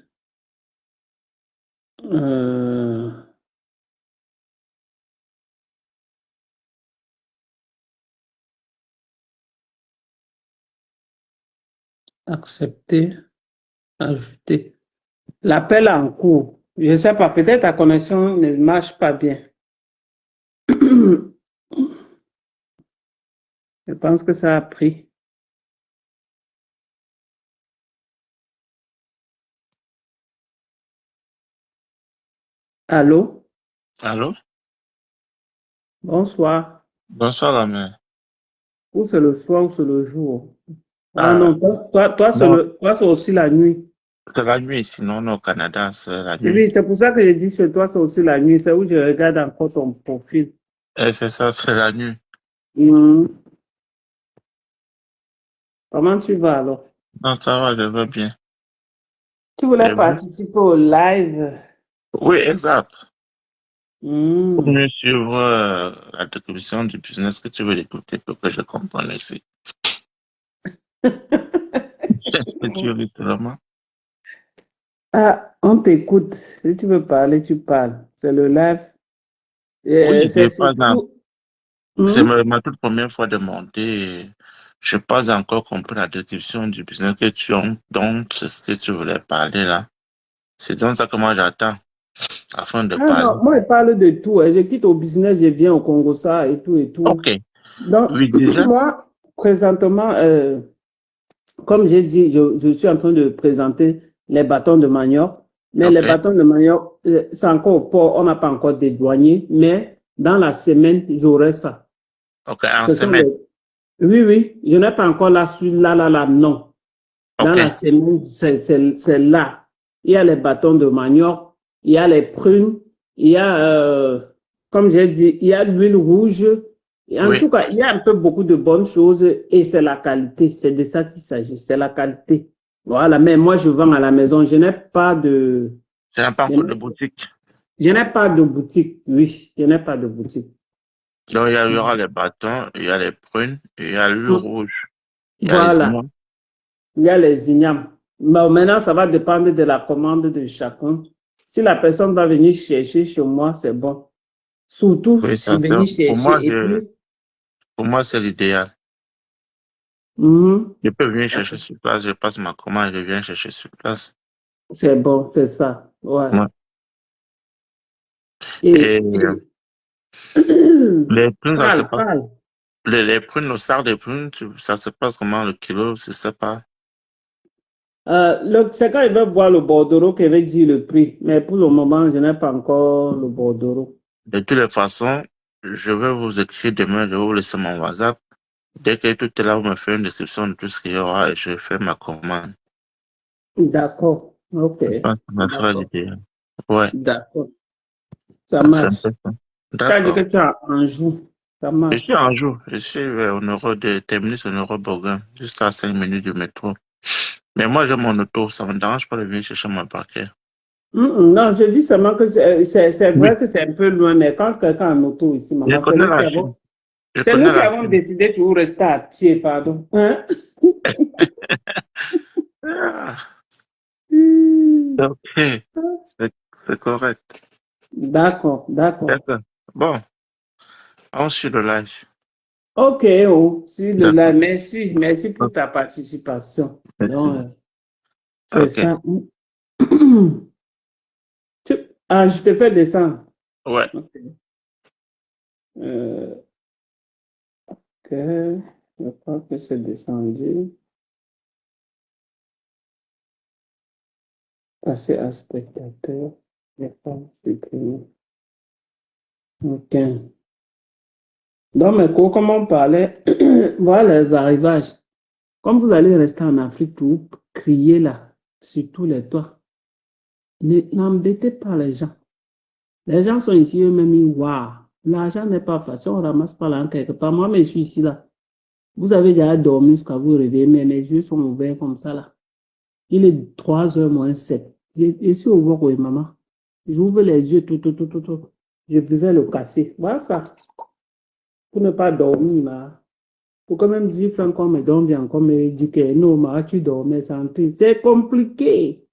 Accepter, ajouter. L'appel est en cours. Je ne sais pas, peut-être ta connexion ne marche pas bien. Je pense que ça a pris. Allô? Allô? Bonsoir. Bonsoir, la mère. Ou c'est le soir ou c'est le jour? Ah Ah, non, toi, non, c'est aussi la nuit. c'est la nuit, sinon, on est au Canada, c'est la nuit. Oui, c'est pour ça que je dis chez toi, c'est aussi la nuit. C'est où je regarde encore ton profil. Et c'est ça, c'est la nuit. Mhm. Comment tu vas alors? Non, ça va, je vais bien. Tu voulais Et vous? participer au live? Oui, exact. Pour Mhm. mieux suivre la description du business que tu veux écouter pour que je comprenne ici. Que tu veux vraiment? Ah, on t'écoute. Si tu veux parler, tu parles. C'est le live. Oui, C'est surtout. c'est Hmm? ma toute première fois de monter. Je n'ai pas encore compris la description du business que tu as, donc c'est ce que tu voulais parler là. C'est donc ça que moi j'attends afin de Ah parler. non, moi, je parle de tout. Je quitte au business, je viens au Congo, ça et tout et tout. Ok. Donc, Oui, déjà. moi, présentement, comme j'ai dit, je suis en train de présenter les bâtons de manioc. Mais les Ok. bâtons de manioc, c'est encore au port, on n'a pas encore dédouané. Mais dans la semaine, j'aurai ça. Ok, en Ce sont semaine. les... Oui, oui, je n'ai pas encore là, là, non. Dans Ok. la semaine, c'est là. Il y a les bâtons de manioc, il y a les prunes, il y a, comme j'ai dit, il y a l'huile rouge. Et en Oui. tout cas, il y a un peu beaucoup de bonnes choses et c'est la qualité. C'est de ça qu'il s'agit, c'est la qualité. Voilà, mais moi, je vends à la maison. Je n'ai pas de, Tu n'as pas je encore n'ai de boutique. je n'ai pas de boutique. Oui, je n'ai pas de boutique. Donc, il y aura les bâtons, il y a les prunes, il y a l'huile rouge, il y a les Voilà, oignons. il y a les ignames. Mais maintenant, ça va dépendre de la commande de chacun. Si la personne va venir chercher chez moi, c'est bon. Surtout Oui, si venir chercher. Et puis, pour moi, c'est l'idéal. mhm, Je peux venir chercher sur place, je passe ma commande, je viens chercher sur place. c'est bon, c'est ça. Ouais. Ouais. Et, Et et les prunes, ça se parle, passe. parle. Les prunes, le sac des prunes, ça se passe comment le kilo, je sais pas. C'est quand il va voir le bordereau qu'il va dire le prix. Mais pour le moment, je n'ai pas encore le bordereau. De toutes les façons, je vais vous écrire demain, je vais vous laisser mon WhatsApp. Dès que tout est là, vous me faites une description de tout ce qu'il y aura et je fais ma commande. D'accord. OK. Je pense que ça me fera D'accord. l'idée. Ouais, D'accord. Ça c'est un marche. peu ça. Tu as dit que D'accord. tu as un jour. Ça Je suis marche. en jour. Je suis au Euro de terminus au Euro Bourgogne, juste à 5 minutes du métro. Mais moi, j'ai mon auto. Ça ne me dérange pas de venir chercher mon parquet. Non, je dis seulement que c'est Oui, vrai que c'est un peu loin, mais quand quelqu'un a un auto ici, je maman, connais la Chine. Je c'est nous connais qui la avons Chine. décidé de rester à pied, pardon. Hein? Ah, Hmm. ok, c'est correct. D'accord, d'accord. D'accord. Bon, on suit le live. Ok, oh, si le là, D'accord. merci, merci pour ta participation. Donc, Merci. c'est Ok. ça. Ah, je te fais descendre. Ouais. Ok. Euh, ok. Je crois que c'est descendu. Passer à spectateur. Je vais pas supprimer. Ok. Donc, mes cours, comme on parlait, voilà les arrivages. Comme vous allez rester en Afrique, vous criez là, sur tous les toits. N'embêtez pas les gens. Les gens sont ici eux-mêmes, waouh, l'argent n'est pas facile, on ramasse pas là quelque part. Moi, mais je suis ici là. Vous avez déjà dormi jusqu'à vous réveiller, mais mes yeux sont ouverts comme ça là. Il est 3h moins 7. Je suis au bord, oui, maman. J'ouvre les yeux, tout. Je buvais le café. Voilà ça. pour ne pas dormir, là. Pour quand même 10 francs qu'on me donne bien, qu'on me dit que non, ma, tu dormais sans truc. C'est compliqué.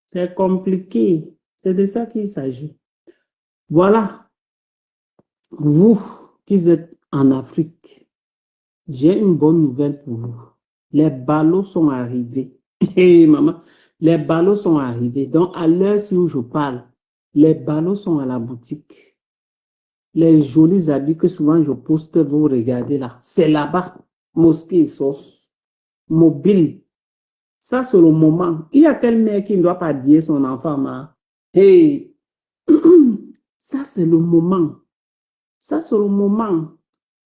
C'est compliqué. C'est de ça qu'il s'agit. Voilà. Vous qui êtes en Afrique, j'ai une bonne nouvelle pour vous. Les ballots sont arrivés. Hé, maman, les ballots sont arrivés. Donc, à l'heure où je parle, les ballots sont à la boutique. Les jolis habits que souvent je poste, vous regardez là. C'est là-bas. Mosquée et sauce. Mobile. Ça, c'est le moment. Il y a quelle mère qui ne doit pas habiller son enfant, ma? Hey. Ça, c'est le moment. Ça, c'est le moment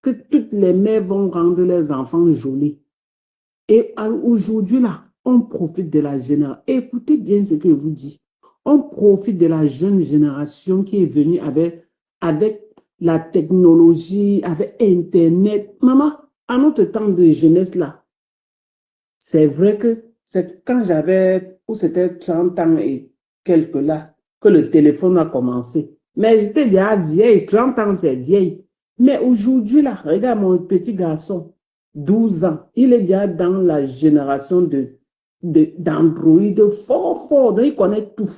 que toutes les mères vont rendre leurs enfants jolis. Et aujourd'hui, là, on profite de la génération. Écoutez bien ce que je vous dis. On profite de la jeune génération qui est venue avec la technologie, avec Internet. Maman, à notre temps de jeunesse, là, c'est vrai que c'est quand j'avais, ou c'était 30 ans et quelques là, que le téléphone a commencé. Mais j'étais déjà vieille, 30 ans c'est vieille. Mais aujourd'hui, là, regarde mon petit garçon, 12 ans, il est déjà dans la génération d'Android fort, donc il connaît tout.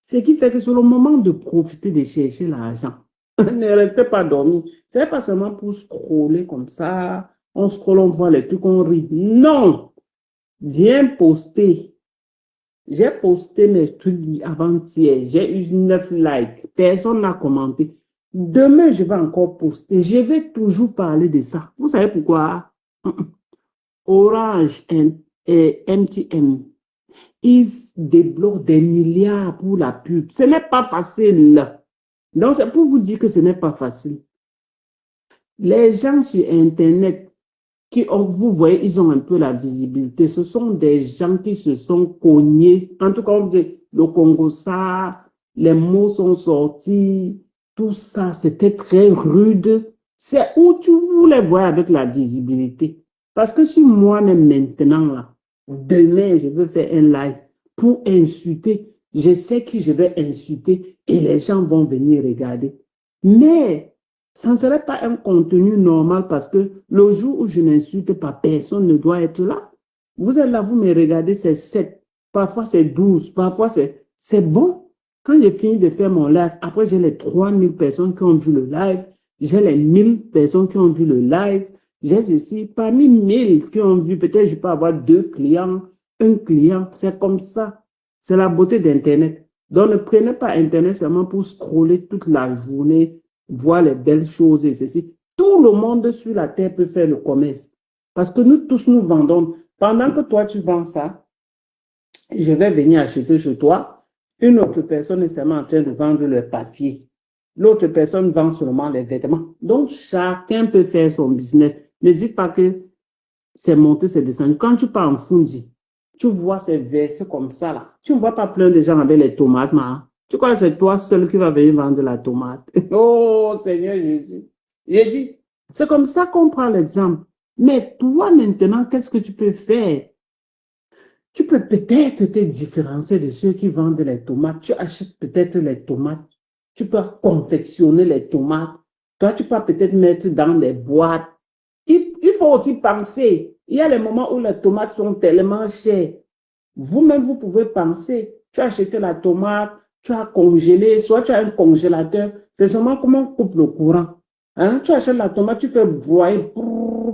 Ce qui fait que c'est le moment de profiter de chercher l'argent. Ne restez pas dormi. Ce n'est pas seulement pour scroller comme ça. On scrolle, on voit les trucs, on rit. Non! Viens poster. J'ai posté mes trucs avant-hier. J'ai eu 9 likes. Personne n'a commenté. Demain, je vais encore poster. Je vais toujours parler de ça. Vous savez pourquoi? Orange et MTN. Ils débloquent des milliards pour la pub. Ce n'est pas facile. Donc, c'est pour vous dire que ce n'est pas facile. Les gens sur Internet, vous voyez, ils ont un peu la visibilité. Ce sont des gens qui se sont cognés. En tout cas, on dit, le Congo, ça, les mots sont sortis. Tout ça, c'était très rude. C'est où vous les voyez avec la visibilité. Parce que si moi-même maintenant, là, demain, je veux faire un live pour insulter. Je sais qui je vais insulter et les gens vont venir regarder. Mais ça ne serait pas un contenu normal parce que le jour où je n'insulte pas, personne ne doit être là. Vous êtes là, vous me regardez, c'est 7, parfois c'est 12, parfois c'est bon. Quand j'ai fini de faire mon live, après j'ai les 3000 personnes qui ont vu le live, j'ai les 1000 personnes qui ont vu le live, j'ai ceci, parmi 1000 qui ont vu, peut-être je peux avoir 2 clients, un client, c'est comme ça. C'est la beauté d'Internet. Donc, ne prenez pas Internet seulement pour scroller toute la journée, voir les belles choses et ceci. Tout le monde sur la terre peut faire le commerce. Parce que nous tous, nous vendons. Pendant que toi, tu vends ça, je vais venir acheter chez toi. Une autre personne est seulement en train de vendre le papier. L'autre personne vend seulement les vêtements. Donc, chacun peut faire son business. Ne dites pas que c'est monté, c'est descendu. Quand tu pars en Fundi, tu vois ces versets comme ça là. Tu ne vois pas plein de gens avec les tomates, ma. Tu crois que c'est toi seul qui va venir vendre la tomate. Oh Seigneur Jésus. J'ai dit, c'est comme ça qu'on prend l'exemple. Mais toi maintenant, qu'est-ce que tu peux faire? Tu peux peut-être te différencier de ceux qui vendent les tomates. Tu achètes peut-être les tomates. Tu peux confectionner les tomates. Toi, tu peux peut-être mettre dans les boîtes. Il faut aussi penser. Il y a les moments où les tomates sont tellement chères. Vous-même, vous pouvez penser. Tu as acheté la tomate, tu as congelé, soit tu as un congélateur. C'est seulement comment on coupe le courant. Hein? Tu achètes la tomate, tu fais broyer,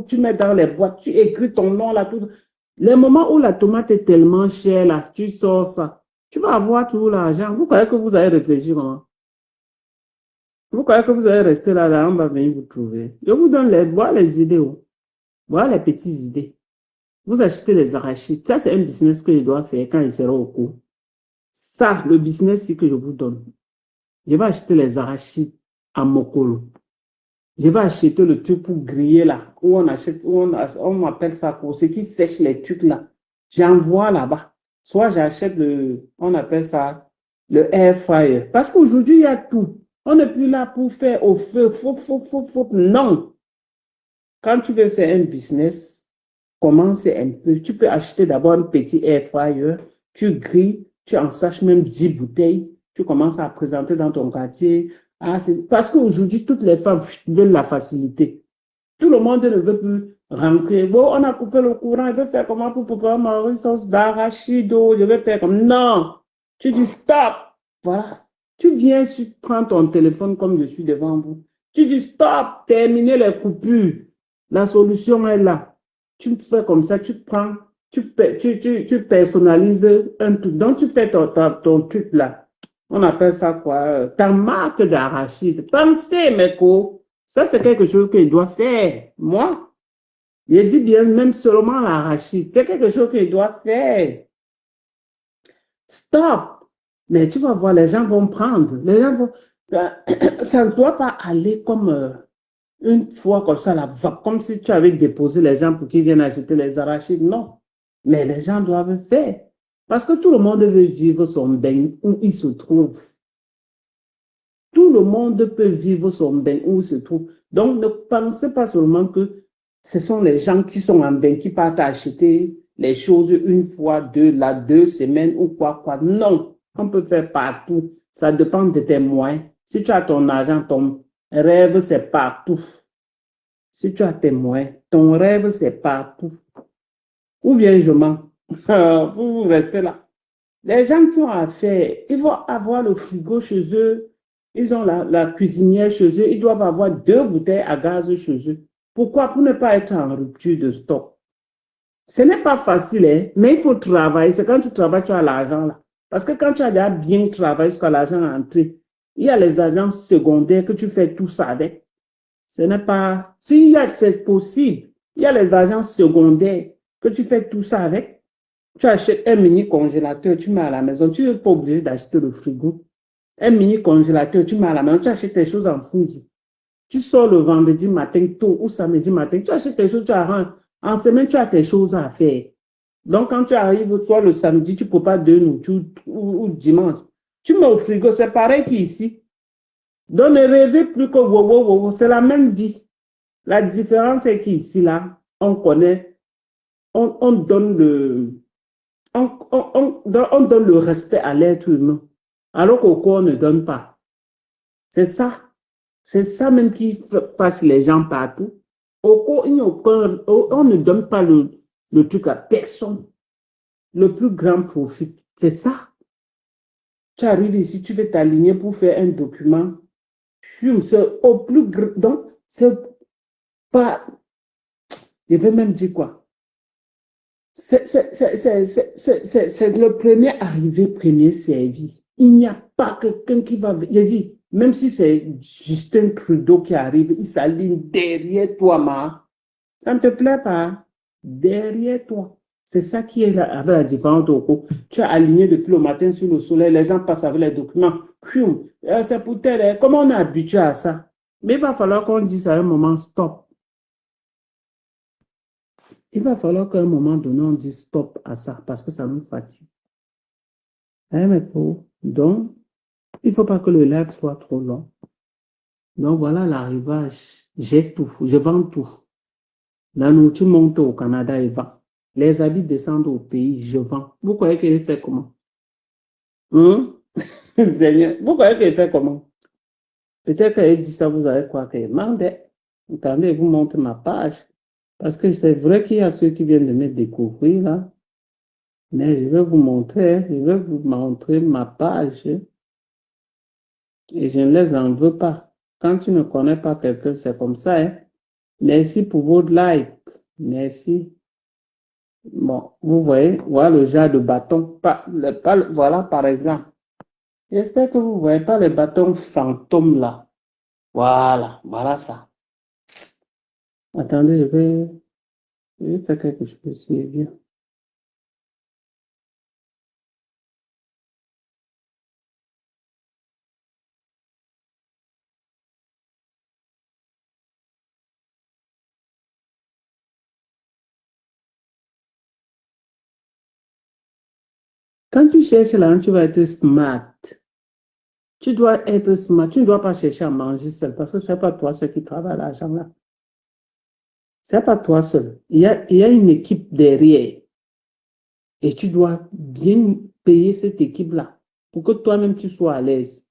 tu mets dans les boîtes, tu écris ton nom là. Tout. Les moments où la tomate est tellement chère là, tu sors ça. Tu vas avoir tout l'argent. Vous croyez que vous allez réfléchir comment? Vous croyez que vous allez rester là, on va venir vous trouver. Je vous donne les idées. Voilà les petites idées. Vous achetez les arachides. Ça, c'est un business que je dois faire quand il sera au cours. Ça, le business que je vous donne. Je vais acheter les arachides à Mokolo. Je vais acheter le truc pour griller là. Où on achète, on appelle ça pour ceux qui sèchent les trucs là. J'envoie là-bas. Soit j'achète on appelle ça le air fryer. Parce qu'aujourd'hui, il y a tout. On n'est plus là pour faire au feu. Non. Quand tu veux faire un business, commence un peu. Tu peux acheter d'abord un petit air fryer. Tu grilles, tu en saches même 10 bouteilles. Tu commences à présenter dans ton quartier. Ah, parce qu'aujourd'hui, toutes les femmes veulent la facilité. Tout le monde ne veut plus rentrer. Bon, on a coupé le courant, je vais faire comment pour préparer ma sauce d'arachide, je vais faire comme... Non, tu dis stop. Voilà. Tu viens, tu prends ton téléphone comme je suis devant vous. Tu dis stop, terminez les coupures. La solution est là. Tu fais comme ça, tu prends, tu personnalises un truc. Donc, tu fais ton truc là. On appelle ça quoi? Ta marque d'arachide. Pensez, mes co. Ça, c'est quelque chose qu'il doit faire. Moi, je dis bien, même seulement l'arachide. C'est quelque chose qu'il doit faire. Stop. Mais tu vas voir, les gens vont prendre. Les gens vont... Ça ne doit pas aller comme une fois comme ça, là, comme si tu avais déposé les gens pour qu'ils viennent acheter les arachides. Non. Mais les gens doivent faire. Parce que tout le monde veut vivre son bain où il se trouve. Tout le monde peut vivre son bain où il se trouve. Donc, ne pensez pas seulement que ce sont les gens qui sont en bain qui partent acheter les choses une fois, deux semaines ou quoi. Non, on peut faire partout. Ça dépend de tes moyens. Si tu as ton argent, ton rêve, c'est partout. Si tu as tes moyens, ton rêve, c'est partout. Ou bien je mens. Vous restez là. Les gens qui ont affaire, ils vont avoir le frigo chez eux. Ils ont la cuisinière chez eux. Ils doivent avoir 2 bouteilles à gaz chez eux. Pourquoi? Pour ne pas être en rupture de stock. Ce n'est pas facile, hein, mais il faut travailler. C'est quand tu travailles, tu as l'argent là. Parce que quand tu as déjà bien travaillé jusqu'à l'argent entré, il y a les agents secondaires que tu fais tout ça avec. Ce n'est pas... Si c'est possible, il y a les agents secondaires que tu fais tout ça avec. Tu achètes un mini congélateur, tu mets à la maison. Tu n'es pas obligé d'acheter le frigo. Un mini congélateur, tu mets à la main, tu achètes tes choses en fouille. Tu sors le vendredi matin tôt ou samedi matin, tu achètes tes choses, tu arranges. En semaine, tu as tes choses à faire. Donc, quand tu arrives, soit le samedi, tu prépares 2 nourritures ou dimanche. Tu mets au frigo, c'est pareil qu'ici. Donc, ne rêvez plus que wow, c'est la même vie. La différence est qu'ici, là, on connaît, on donne on donne le respect à l'être humain. Alors qu'au corps, on ne donne pas. C'est ça. C'est ça même qui fâche les gens partout. Au corps, on ne donne pas le truc à personne. Le plus grand profit, c'est ça. Tu arrives ici, tu veux t'aligner pour faire un document. C'est au plus grand. Donc, c'est pas... Je vais même dire quoi. C'est le premier arrivé, premier servi. Il n'y a pas quelqu'un qui va... Je dis, même si c'est Justin Trudeau qui arrive, il s'aligne derrière toi, ma. Ça ne te plaît pas? Derrière toi. C'est ça qui est là, avec la différence au cours. Tu as aligné depuis le matin sur le soleil, les gens passent avec les documents. C'est pour tel. Comment on est habitué à ça? Mais il va falloir qu'on dise à un moment stop. Il va falloir qu'à un moment donné, on dise stop à ça parce que ça nous fatigue. Donc, il ne faut pas que le live soit trop long. Donc, voilà l'arrivage. J'ai tout. Je vends tout. La nourriture monte au Canada et vend. Les habits descendent au pays, je vends. Vous croyez qu'il fait comment? Seigneur, vous croyez qu'il fait comment? Peut-être qu'elle dit ça, vous allez croire qu'elle mandait. Attendez, vous montrez ma page. Parce que c'est vrai qu'il y a ceux qui viennent de me découvrir là. Mais je vais vous montrer ma page. Et je ne les en veux pas. Quand tu ne connais pas quelqu'un, c'est comme ça. Hein? Merci pour votre like. Merci. Bon, vous voyez, voilà le genre de bâton. Voilà, par exemple. J'espère que vous ne voyez pas les bâtons fantômes là. Voilà ça. Attendez, je vais faire quelque chose ici. Bien. Quand tu cherches là, tu vas être smart. Tu dois être smart. Tu ne dois pas chercher à manger seul parce que ce n'est pas toi seul qui travaille l'argent là. Ce n'est pas toi seul. Il y a une équipe derrière. Et tu dois bien payer cette équipe-là pour que toi-même tu sois à l'aise.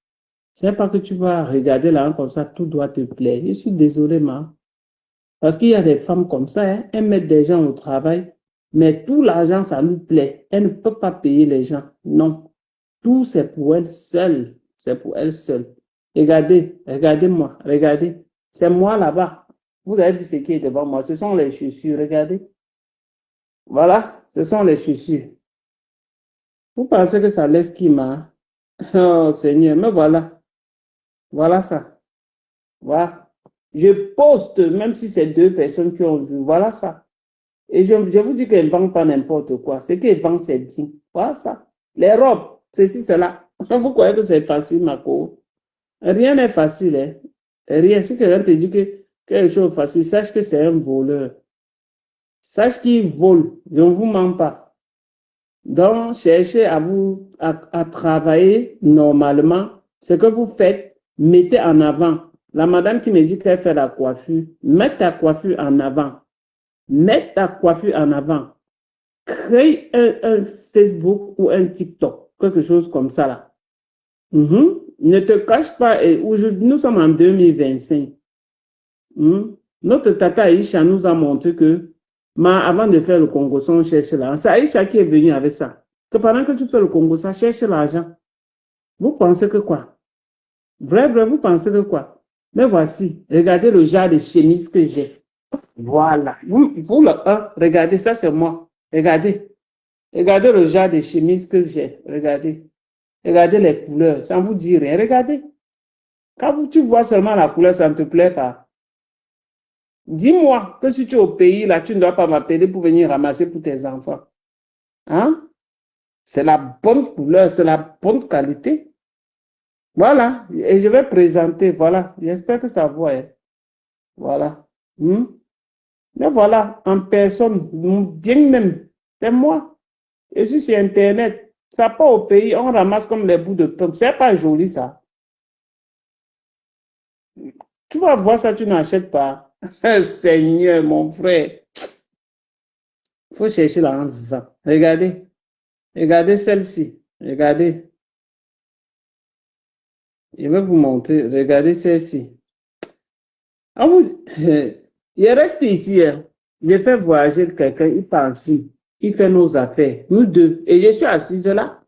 C'est pas que tu vas regarder là comme ça, tout doit te plaire. Je suis désolé, ma. Parce qu'il y a des femmes comme ça, hein, elles mettent des gens au travail, mais tout l'argent, ça lui plaît. Elle ne peut pas payer les gens. Non. Tout, c'est pour elle seule. C'est pour elle seule. Regardez, regardez-moi, regardez. C'est moi là-bas. Vous avez vu ce qui est devant moi. Ce sont les chaussures, regardez. Voilà, ce sont les chaussures. Vous pensez que ça laisse qui, ma? Oh Seigneur, mais voilà. Voilà ça. Voilà. Je poste, même si c'est 2 personnes qui ont vu. Voilà ça. Et je vous dis qu'elles ne vendent pas n'importe quoi. Ce qu'elles vendent, c'est digne. Voilà ça. Les robes, ceci, cela. Vous croyez que c'est facile, ma co? Rien n'est facile. Hein? Rien. Si quelqu'un te dit que quelque chose est facile, sache que c'est un voleur. Sache qu'il vole. Je ne vous mens pas. Donc, cherchez à travailler normalement. Ce que vous faites, mettez en avant. La madame qui me dit qu'elle fait la coiffure, mets ta coiffure en avant. Mets ta coiffure en avant. Crée un Facebook ou un TikTok, quelque chose comme ça là. Ne te cache pas, nous sommes en 2025. Notre tata Aïcha nous a montré que, avant de faire le Congo, on cherche l'argent. C'est Aïcha qui est venue avec ça. Que pendant que tu fais le Congo, ça cherche l'argent. Vous pensez que quoi? Vrai, vous pensez que quoi? Mais voici, regardez le genre de chemise que j'ai. Voilà. Regardez, ça c'est moi. Regardez. Regardez le genre de chemise que j'ai. Regardez. Regardez les couleurs. Ça ne vous dit rien. Regardez. Quand tu vois seulement la couleur, ça ne te plaît pas. Dis-moi que si tu es au pays, là, tu ne dois pas m'appeler pour venir ramasser pour tes enfants. Hein? C'est la bonne couleur, c'est la bonne qualité. Voilà. Et je vais présenter. Voilà. J'espère que ça va. Hein. Voilà. Mais voilà, en personne, bien même, c'est moi. Je suis sur Internet. Ça part au pays, on ramasse comme les bouts de pain. C'est pas joli, ça. Tu vas voir ça, tu n'achètes pas. Seigneur, mon frère. Il faut chercher là en vivant. Regardez. Regardez celle-ci. Regardez. Je vais vous montrer. Regardez celle-ci. Il reste ici. Hein. Je fais voyager quelqu'un, il part ici. Il fait nos affaires. Nous deux. Et je suis assise là.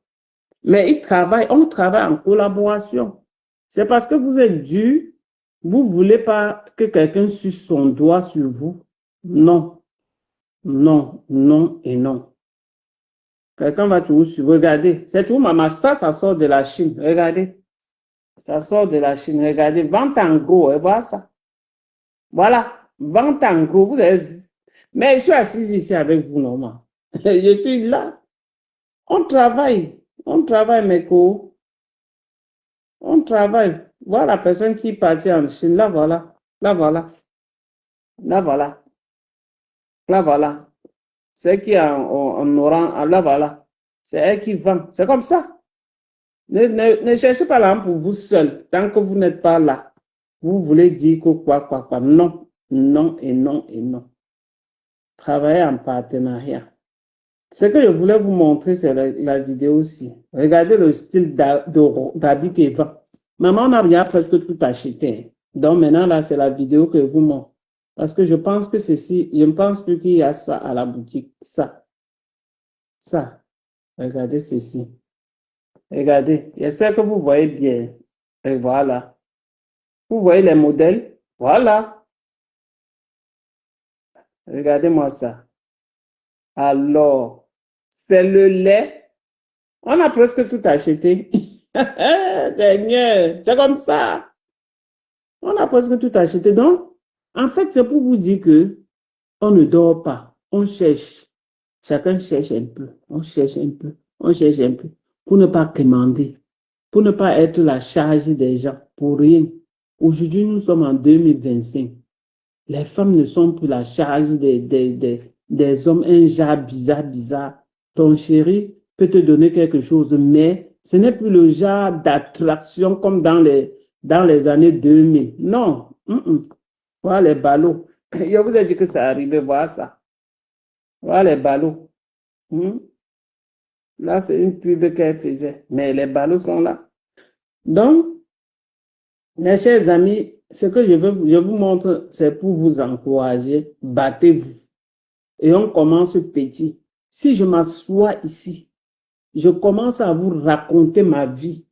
Mais on travaille en collaboration. C'est parce que vous êtes dur. Vous ne voulez pas que quelqu'un suce son doigt sur vous. Non. Non, non et non. Quelqu'un va toujours suivre. Regardez. C'est tout, maman. Ça sort de la Chine. Regardez. Ça sort de la Chine. Regardez. Vente en gros. Et voilà ça. Voilà. Vente en gros. Vous avez vu. Mais je suis assise ici avec vous, normalement. Je suis là. On travaille. On travaille, mes co. On travaille. Voilà la personne qui est partie en Chine. Là, voilà. Là, voilà. Là, voilà. Là, voilà. C'est qui est en orange. Là, voilà. C'est elle qui vend. C'est comme ça. Ne cherchez pas l'argent pour vous seul. Tant que vous n'êtes pas là. Vous voulez dire que quoi. Non. Non et non et non. Travaillez en partenariat. Ce que je voulais vous montrer, c'est la vidéo aussi. Regardez le style d'habit qu'il vend. Maman, on a bien presque tout acheté. Donc maintenant, là, c'est la vidéo que je vous montre. Parce que je pense que ceci, je ne pense plus qu'il y a ça à la boutique. Ça. Regardez ceci. Regardez. J'espère que vous voyez bien. Et voilà. Vous voyez les modèles? Voilà. Regardez-moi ça. Alors, c'est le lait. On a presque tout acheté. Seigneur, c'est comme ça. On a presque tout acheté. Donc, en fait, c'est pour vous dire que on ne dort pas. On cherche. Chacun cherche un peu. On cherche un peu. On cherche un peu. Pour ne pas commander. Pour ne pas être la charge des gens. Pour rien. Aujourd'hui, nous sommes en 2025. Les femmes ne sont plus la charge des hommes. Un genre bizarre. Ton chéri peut te donner quelque chose, mais ce n'est plus le genre d'attraction comme dans les années 2000. Non. Voilà les ballots. Je vous ai dit que ça arrivait. Voilà ça. Voilà les ballots. Là, c'est une pub qu'elle faisait. Mais les ballots sont là. Donc, Mes chers amis, ce que je vous montre, c'est pour vous encourager. Battez-vous. Et on commence petit. Si je m'assois ici, je commence à vous raconter ma vie.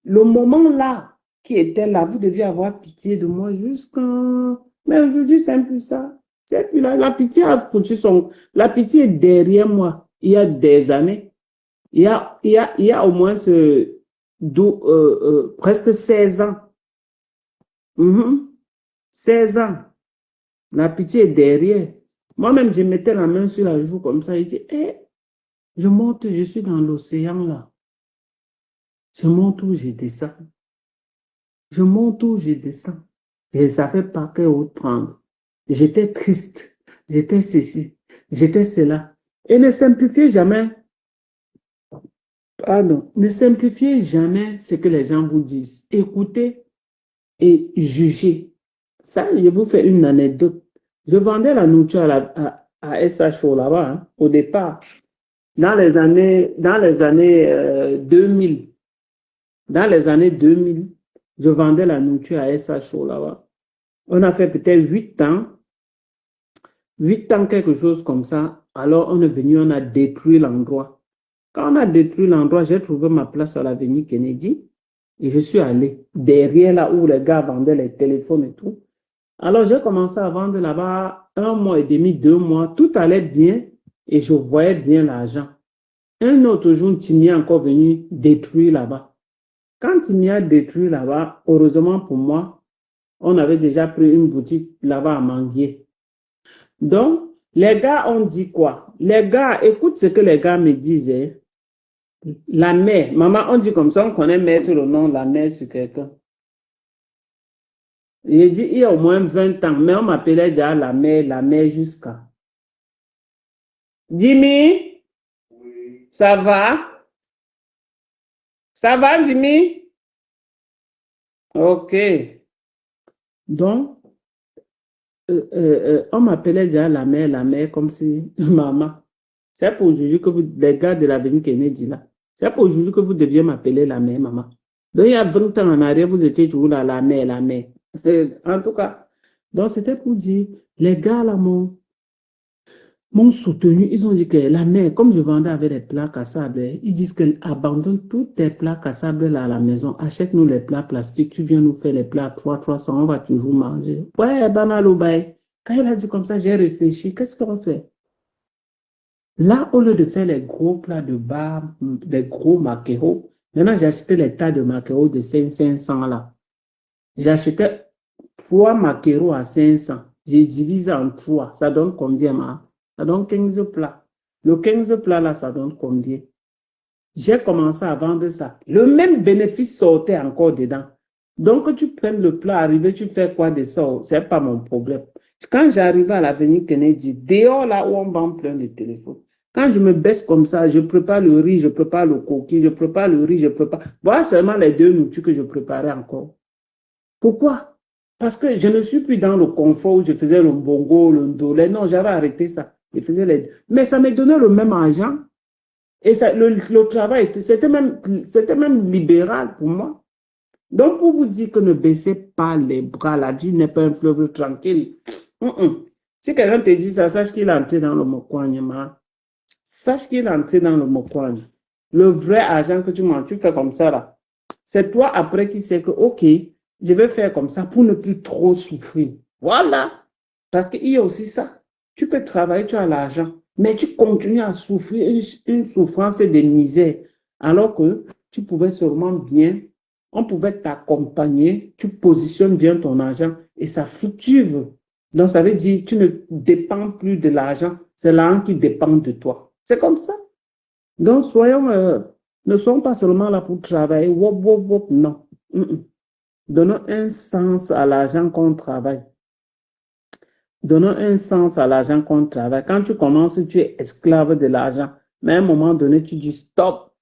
Le moment là, qui était là, vous deviez avoir pitié de moi jusqu'en... Mais aujourd'hui, c'est un peu ça. La pitié a foutu son... La pitié est derrière moi. Il y a des années. Il y a au moins presque 16 ans. 16 ans. La pitié est derrière. Moi-même, je mettais la main sur la joue comme ça et dis, je monte, je suis dans l'océan là. Je monte où je descends. Je monte où je descends. Je ne savais pas quelle route prendre. J'étais triste. J'étais ceci. J'étais cela. Et ne simplifiez jamais. Pardon. Ne simplifiez jamais ce que les gens vous disent. Écoutez et jugez. Ça, je vous fais une anecdote. Je vendais la nourriture à SHO là-bas, hein, au départ, dans les années 2000. Dans les années 2000, je vendais la nourriture à SHO là-bas. On a fait peut-être 8 ans, quelque chose comme ça. Alors, on est venu, on a détruit l'endroit. Quand on a détruit l'endroit, j'ai trouvé ma place à l'avenue Kennedy et je suis allé derrière là où les gars vendaient les téléphones et tout. Alors, j'ai commencé à vendre là-bas 1 mois et demi, 2 mois. Tout allait bien et je voyais bien l'argent. Un autre jour, Timmy est encore venu détruire là-bas. Quand Timmy a détruit là-bas, heureusement pour moi, on avait déjà pris une boutique là-bas à Manguier. Donc, les gars ont dit quoi? Les gars, écoute ce que les gars me disaient. La mère, maman, on dit comme ça, on connaît mettre le nom de la mère sur quelqu'un. J'ai dit, il y a au moins 20 ans, mais on m'appelait déjà la mère jusqu'à. Jimmy, oui. Ça va? Ça va, Jimmy? Ok. Donc, on m'appelait déjà la mère, comme si maman. C'est pour aujourd'hui que les gars de l'avenue Kennedy là, c'est pour aujourd'hui que vous deviez m'appeler la mère, maman. Donc, il y a 20 ans en arrière, vous étiez toujours là, la mère. En tout cas, donc c'était pour dire, les gars là m'ont soutenu. Ils ont dit que la mère, comme je vendais avec des plats cassables, ils disent qu'elle abandonne tous tes plats cassables là à la maison. Achète-nous les plats plastiques, tu viens nous faire les plats 300, on va toujours manger. Ouais, banal au bail. Quand il a dit comme ça, j'ai réfléchi, qu'est-ce qu'on fait? Là, au lieu de faire les gros plats de bar, les gros maquereaux, maintenant j'ai acheté les tas de maquereaux de 500 là. J'ai acheté 3 maquereaux à 500. J'ai divisé en 3. Ça donne combien, ma? Ça donne 15 plats. Le 15 plats là, ça donne combien? J'ai commencé à vendre ça. Le même bénéfice sortait encore dedans. Donc, que tu prennes le plat, arrivé, tu fais quoi de ça? C'est pas mon problème. Quand j'arrive à l'avenue Kennedy, dehors là où on vend plein de téléphones, quand je me baisse comme ça, je prépare le riz, je prépare le coquille, je prépare le riz, je prépare. Voilà seulement les 2 nourritures que je préparais encore. Pourquoi? Parce que je ne suis plus dans le confort où je faisais le bongo, le ndolé. Non, j'avais arrêté ça. Je faisais les deux. Mais ça me donnait le même argent. Et ça, le travail, c'était même libéral pour moi. Donc, pour vous dire que ne baissez pas les bras, la vie n'est pas un fleuve tranquille. Si quelqu'un te dit ça, sache qu'il est entré dans le mokogne. Sache qu'il est entré dans le mokogne. Le vrai argent que tu fais comme ça là, c'est toi après qui sais que, ok, je vais faire comme ça pour ne plus trop souffrir. Voilà. Parce qu'il y a aussi ça. Tu peux travailler, tu as l'argent, mais tu continues à souffrir une souffrance de misère. Alors que tu pouvais sûrement bien, on pouvait t'accompagner, tu positionnes bien ton argent et ça fluctue. Donc ça veut dire que tu ne dépends plus de l'argent, c'est l'argent qui dépend de toi. C'est comme ça. Donc ne soyons pas seulement là pour travailler, non. Donnons un sens à l'argent qu'on travaille. Donnons un sens à l'argent qu'on travaille. Quand tu commences, tu es esclave de l'argent. Mais à un moment donné, tu dis stop.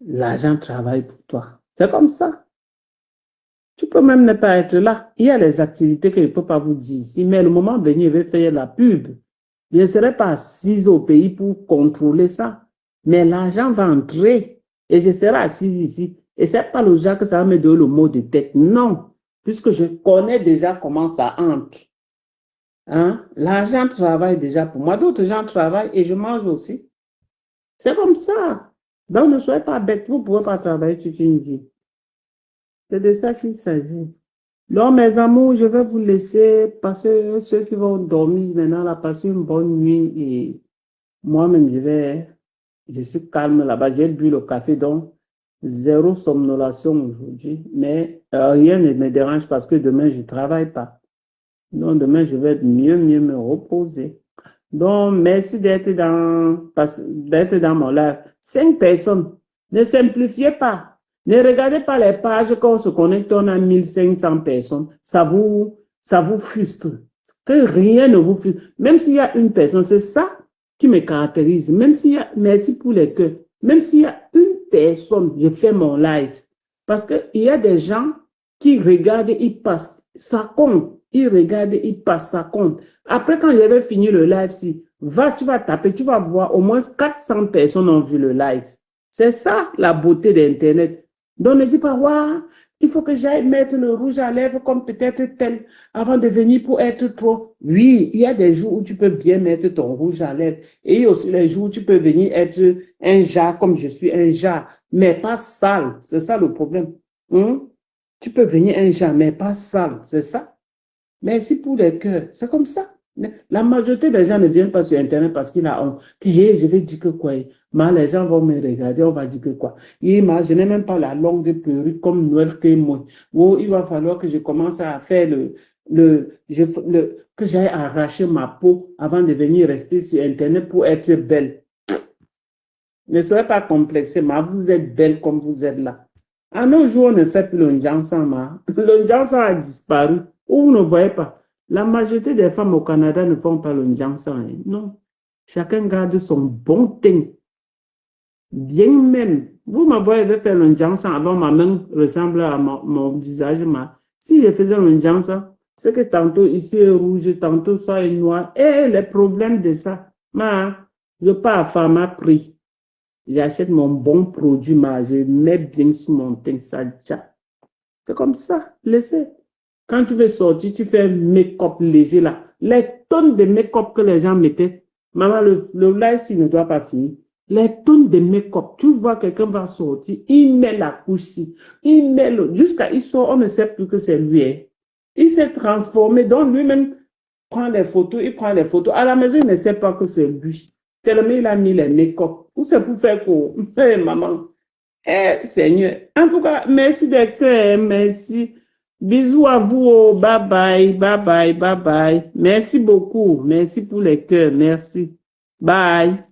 L'argent travaille pour toi. C'est comme ça. Tu peux même ne pas être là. Il y a les activités que je ne peux pas vous dire ici. Mais le moment venu, je vais faire la pub. Je ne serai pas assise au pays pour contrôler ça. Mais l'argent va entrer. Et je serai assise ici. Et c'est pas le genre que ça va me donner le mot de tête. Non, puisque je connais déjà comment ça entre. Hein? L'argent travaille déjà pour moi. D'autres gens travaillent et je mange aussi. C'est comme ça. Donc, ne soyez pas bêtes. Vous ne pouvez pas travailler toute une vie. C'est de ça qu'il s'agit. Donc, mes amours, je vais vous laisser passer, ceux qui vont dormir maintenant, là, passer une bonne nuit. Et moi-même, je suis calme là-bas. J'ai bu le café, donc zéro somnolation aujourd'hui. Mais rien ne me dérange parce que demain, je ne travaille pas. Donc, demain, je vais mieux me reposer. Donc, merci d'être dans mon live. 5 personnes. Ne simplifiez pas. Ne regardez pas les pages quand on se connecte, on a 1500 personnes. Ça vous frustre. Que rien ne vous frustre. Même s'il y a une personne, c'est ça qui me caractérise. Même s'il y a, merci pour les cœurs. Même s'il y a une personne, je fais mon live. Parce qu'il y a des gens qui regardent, ils passent. Ça compte. Ils regardent, ils passent, ça compte. Après, quand j'avais fini le live, tu vas taper, tu vas voir, au moins 400 personnes ont vu le live. C'est ça, la beauté d'Internet. Donc, ne dis pas, waouh, il faut que j'aille mettre le rouge à lèvres comme peut-être tel avant de venir pour être trop. Oui, il y a des jours où tu peux bien mettre ton rouge à lèvres. Et il y a aussi les jours où tu peux venir être un jar comme je suis un jar, mais pas sale. C'est ça le problème. Tu peux venir un jar, mais pas sale. C'est ça. Merci pour les cœurs. C'est comme ça. La majorité des gens ne viennent pas sur Internet parce qu'il a honte. Hey, je vais dire que quoi? Les gens vont me regarder, on va dire que quoi? Je n'ai même pas la longue perruque comme Noël que moi. Oh, il va falloir que je commence à faire que j'aille arracher ma peau avant de venir rester sur Internet pour être belle. Ne soyez pas complexés, mais vous êtes belle comme vous êtes là. À nos jours, on ne fait plus le Njansan. Le Njansan a disparu. Ou vous ne voyez pas. La majorité des femmes au Canada ne font pas le Njansan. Non. Chacun garde son bon teint. Bien même. Vous me voyez faire le Njansan avant ma main ressemble à mon visage. Si je faisais le Njansan, c'est que tantôt ici est rouge, tantôt ça est noir. Et les problèmes de ça. Je pars à Pharma Prix. J'achète mon bon produit, je mets bien sur mon teint, ça déjà. C'est comme ça, laissez. Quand tu veux sortir, tu fais un make-up léger là. Les tonnes de make-up que les gens mettaient. Maman, le live s'il ne doit pas finir. Les tonnes de make-up. Tu vois quelqu'un va sortir, il met la couche-ci. Il met jusqu'à il sort, on ne sait plus que c'est lui. Hein. Il s'est transformé, donc lui-même prend les photos, il prend les photos. À la maison, il ne sait pas que c'est lui. Tellement il a mis les make-up. Ou c'est pour faire quoi? Maman. Seigneur. En tout cas, merci d'être, merci. Bisous à vous. Oh, bye bye, bye bye, bye bye. Merci beaucoup. Merci pour les cœurs. Merci. Bye.